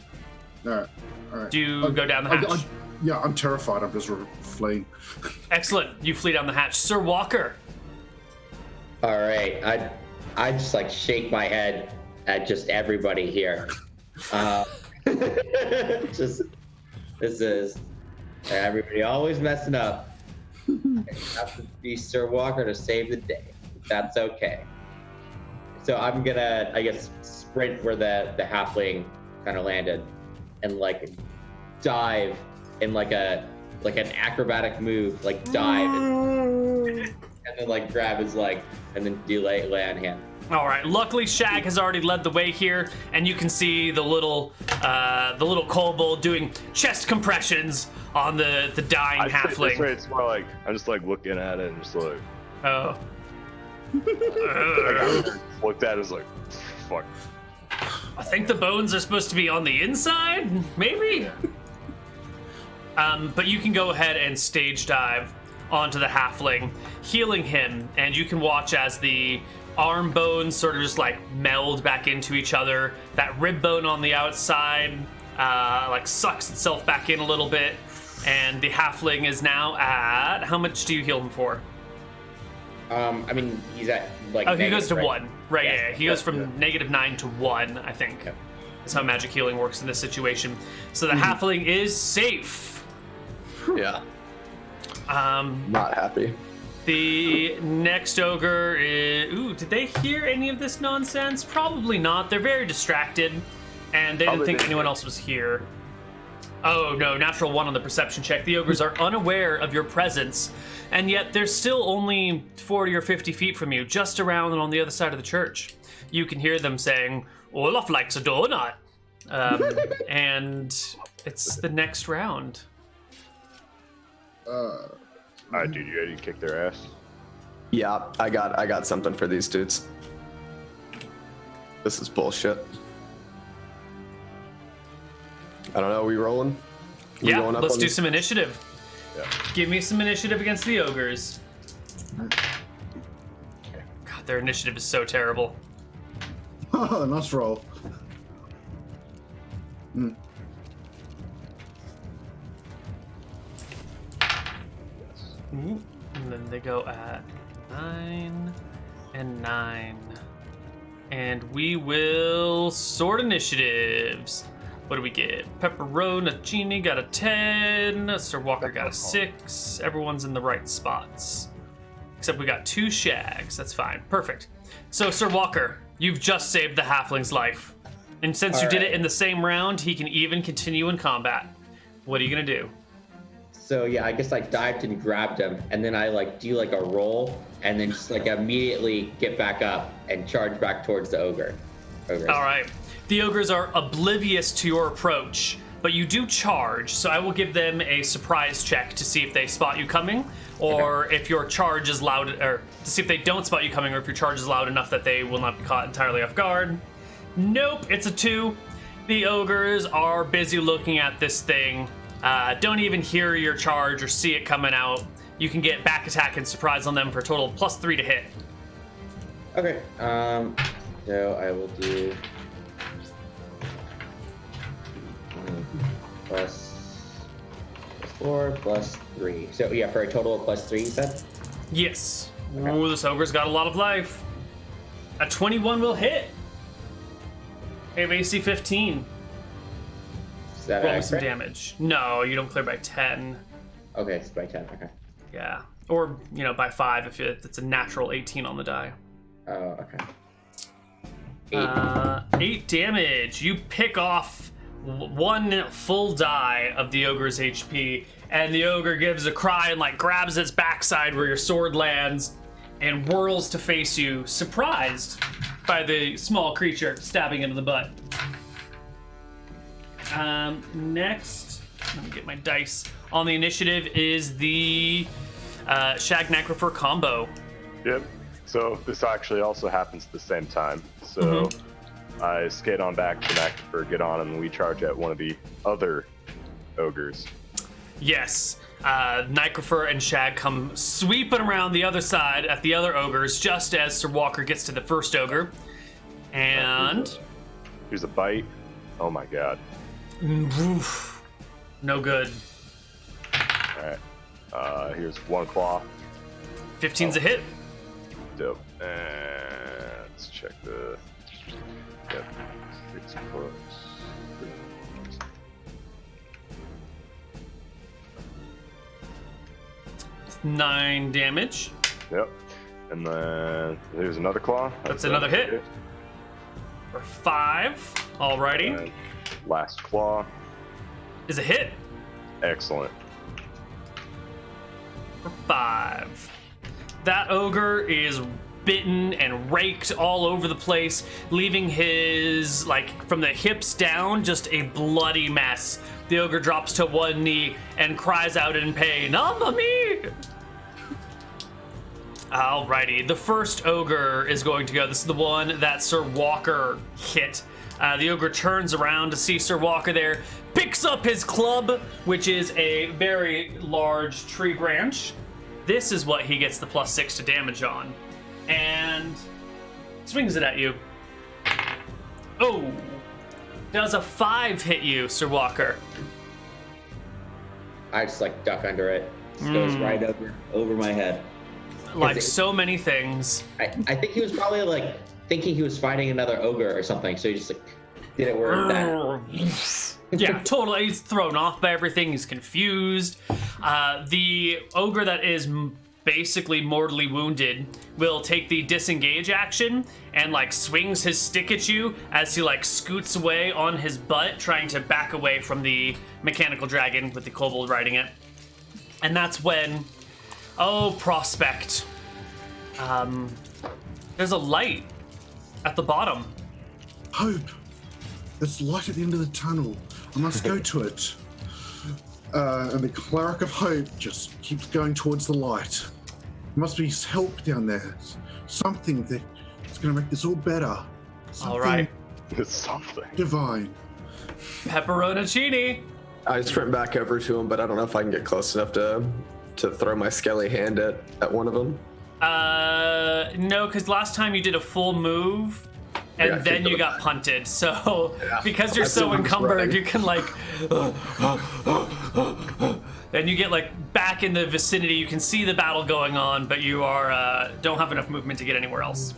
Speaker 2: All right.
Speaker 1: Do you go down the hatch?
Speaker 2: Yeah, I'm terrified. I'm just fleeing.
Speaker 1: Excellent. You flee down the hatch. Sir Walker.
Speaker 4: All right. I just, like, shake my head at just everybody here. This is everybody always messing up. It has to be Sir Walker to save the day. That's okay. So I'm gonna, I guess, sprint where the halfling kind of landed, and, like, dive in like an acrobatic move, like dive, and then, like, grab his leg, and then lay on hand.
Speaker 1: All right. Luckily, Shag has already led the way here, and you can see the little kobold doing chest compressions on the dying halfling.
Speaker 3: This way it's more like I'm just like looking at it and just like.
Speaker 1: Oh.
Speaker 3: I looked at it, it's like, fuck.
Speaker 1: I think the bones are supposed to be on the inside, maybe. But you can go ahead and stage dive onto the halfling, healing him, and you can watch as the arm bones sort of just like meld back into each other. That rib bone on the outside like sucks itself back in a little bit, and the halfling is now at, how much do you heal him for?
Speaker 4: I mean, he's at like.
Speaker 1: Oh, he goes to
Speaker 4: right?
Speaker 1: 1. Right, yeah. He goes from -9 to 1, I think.
Speaker 4: Okay.
Speaker 1: That's how magic healing works in this situation. So the halfling is safe.
Speaker 5: Yeah.
Speaker 1: Um,
Speaker 5: Not happy.
Speaker 1: The next ogre is... Ooh, did they hear any of this nonsense? Probably not. They're very distracted, and they didn't think anyone else was here. Oh, no, natural 1 on the perception check. The ogres are unaware of your presence, and yet they're still only 40 or 50 feet from you, just around and on the other side of the church. You can hear them saying, Olaf likes a donut. And it's the next round.
Speaker 3: Alright, dude, you ready to kick their ass?
Speaker 5: Yeah, I got something for these dudes. This is bullshit. I don't know, are we rolling?
Speaker 1: Yeah, let's do some initiative.
Speaker 3: Yeah.
Speaker 1: Give me some initiative against the ogres. God, their initiative is so terrible.
Speaker 2: Oh, nice roll.
Speaker 1: Ooh. And then they go at 9 and 9. And we will sort initiatives. What do we get? Pepperoncini got a 10. Sir Walker got a 6. Everyone's in the right spots. Except we got 2 shags. That's fine. Perfect. So, Sir Walker, you've just saved the halfling's life. And since you did it in the same round, he can even continue in combat. What are you going to do?
Speaker 4: So yeah, I guess I dived and grabbed him, and then I like do like a roll, and then just like immediately get back up and charge back towards the ogre.
Speaker 1: All right. The ogres are oblivious to your approach, but you do charge, so I will give them a surprise check to see if they spot you coming, or if your charge is loud, or to see if they don't spot you coming, or if your charge is loud enough that they will not be caught entirely off guard. Nope, it's a 2. The ogres are busy looking at this thing. Don't even hear your charge or see it coming out. You can get back attack and surprise on them for a total of +3 to hit.
Speaker 4: Okay. So I will do +4 +3. So yeah, for a total of +3, you said?
Speaker 1: Yes.
Speaker 4: Okay.
Speaker 1: Ooh, this ogre's got a lot of life. A 21 will hit. They have AC 15.
Speaker 4: Is that
Speaker 1: Roll me some
Speaker 4: accurate?
Speaker 1: damage. No, you don't clear by 10.
Speaker 4: Okay, it's by 10. Okay.
Speaker 1: Yeah. Or, by 5 if it's a natural 18 on the die.
Speaker 4: Oh, okay.
Speaker 1: 8 damage. You pick off 1 full die of the ogre's HP, and the ogre gives a cry and grabs its backside where your sword lands and whirls to face you, surprised by the small creature stabbing into the butt. Next, let me get my dice. On the initiative is the Shag Necrophor combo.
Speaker 3: Yep. So this actually also happens at the same time. So I skate on back to Necrophor, get on him, and we charge at one of the other ogres.
Speaker 1: Yes. Necrophor and Shag come sweeping around the other side at the other ogres just as Sir Walker gets to the first ogre. And...
Speaker 3: Here's a bite. Oh my god.
Speaker 1: Oof. No good.
Speaker 3: Alright. Here's 1 claw.
Speaker 1: 15's a hit.
Speaker 3: Dope. And let's check the... Yep. 6 plus...
Speaker 1: 9 damage.
Speaker 3: Yep. And then there's another claw.
Speaker 1: That's another hit. For 5. Alrighty.
Speaker 3: And last claw.
Speaker 1: Is a hit.
Speaker 3: Excellent.
Speaker 1: For 5. That ogre is bitten and raked all over the place, leaving his, like, from the hips down, just a bloody mess. The ogre drops to one knee and cries out in pain, "Mamma mia!" Alrighty, the first ogre is going to go. This is the one that Sir Walker hit. The ogre turns around to see Sir Walker there, picks up his club, which is a very large tree branch. This is what he gets the +6 to damage on. And swings it at you. Oh, does a 5 hit you, Sir Walker?
Speaker 4: I just like duck under it. It goes right over my head.
Speaker 1: Like so many things.
Speaker 4: I think he was probably like thinking he was fighting another ogre or something, so he just like did it where that.
Speaker 1: Yeah, totally. He's thrown off by everything. He's confused. The ogre that is basically mortally wounded will take the disengage action and like swings his stick at you as he like scoots away on his butt, trying to back away from the mechanical dragon with the kobold riding it. And that's when, oh, prospect. There's a light at the bottom.
Speaker 2: Hope. There's light at the end of the tunnel. I must go to it. And the cleric of hope just keeps going towards the light. There must be help down there. Something that's going to make this all better. Something
Speaker 1: All right.
Speaker 3: It's something.
Speaker 2: divine.
Speaker 1: Pepperoncini.
Speaker 5: I sprint back over to him, but I don't know if I can get close enough to throw my skelly hand at one of them.
Speaker 1: No, because last time you did a full move, and then you got punted. So because you're so encumbered, you can like, then you get like back in the vicinity. You can see the battle going on, but you are don't have enough movement to get anywhere else.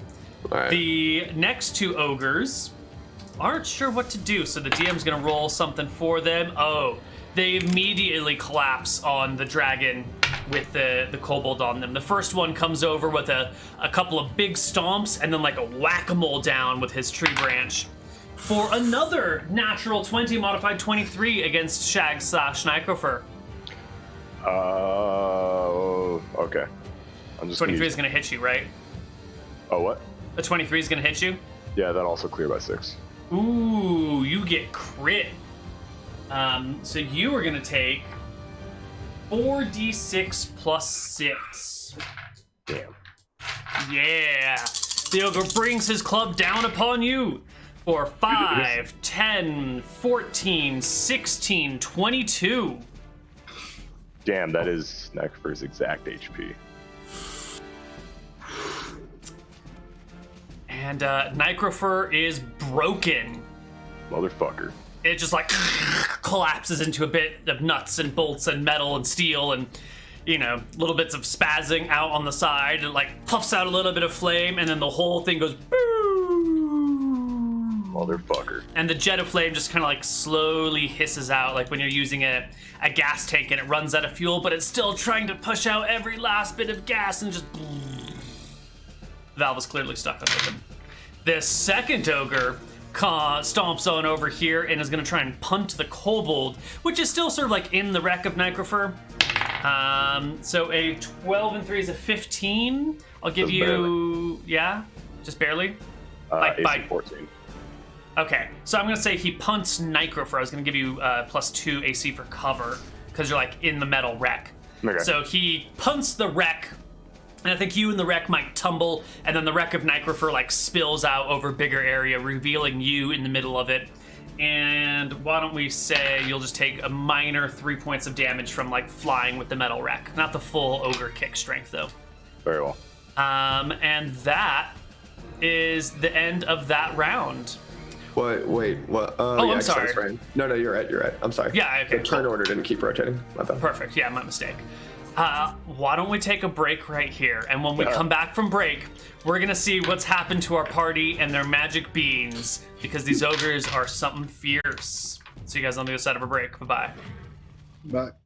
Speaker 5: All right.
Speaker 1: The next two ogres aren't sure what to do, so the DM's gonna roll something for them. Oh, they immediately collapse on the dragon with the kobold on them. The first one comes over with a couple of big stomps and then like a whack-a-mole down with his tree branch for another natural 20 modified 23 against Shag/Necrofer.
Speaker 3: Okay. I'm just
Speaker 1: 23 is gonna hit you, right?
Speaker 3: Oh, what?
Speaker 1: A 23 is gonna hit you?
Speaker 3: Yeah, that also clear by 6.
Speaker 1: Ooh, you get crit. So you are gonna take 4d6 plus 6.
Speaker 3: Damn.
Speaker 1: Yeah. The ogre brings his club down upon you for 5, 10, 14, 16, 22.
Speaker 3: Damn, that is Necrofer's exact HP.
Speaker 1: And Necrofer is broken.
Speaker 3: Motherfucker.
Speaker 1: It just like collapses into a bit of nuts and bolts and metal and steel and, you know, little bits of spazzing out on the side. It like puffs out a little bit of flame and then the whole thing goes boom.
Speaker 3: Motherfucker.
Speaker 1: And the jet of flame just kind of like slowly hisses out, like when you're using a gas tank and it runs out of fuel, but it's still trying to push out every last bit of gas and just. The valve is clearly stuck on open. This second ogre stomps on over here and is going to try and punt the kobold, which is still sort of like in the wreck of Necrofer. So a 12 and 3 is a 15. I'll give
Speaker 3: Just
Speaker 1: you,
Speaker 3: barely.
Speaker 1: yeah, just barely.
Speaker 3: AC 14.
Speaker 1: Okay, so I'm going to say he punts Necrofer. I was going to give you +2 AC for cover because you're like in the metal wreck.
Speaker 3: Okay.
Speaker 1: So he punts the wreck. And I think you and the wreck might tumble, and then the wreck of Necrofer like spills out over a bigger area, revealing you in the middle of it. And why don't we say you'll just take a minor 3 points of damage from like flying with the metal wreck. Not the full ogre kick strength though.
Speaker 3: Very well.
Speaker 1: And that is the end of that round.
Speaker 5: Wait, what?
Speaker 1: Oh,
Speaker 5: yeah,
Speaker 1: I'm sorry.
Speaker 5: No, you're right. I'm sorry.
Speaker 1: Yeah, okay.
Speaker 5: The turn order didn't keep rotating. My bad.
Speaker 1: Perfect. Yeah, my mistake. Why don't we take a break right here? And when we come back from break, we're going to see what's happened to our party and their magic beans, because these ogres are something fierce. See you guys on the other side of a break. Bye-bye.
Speaker 2: But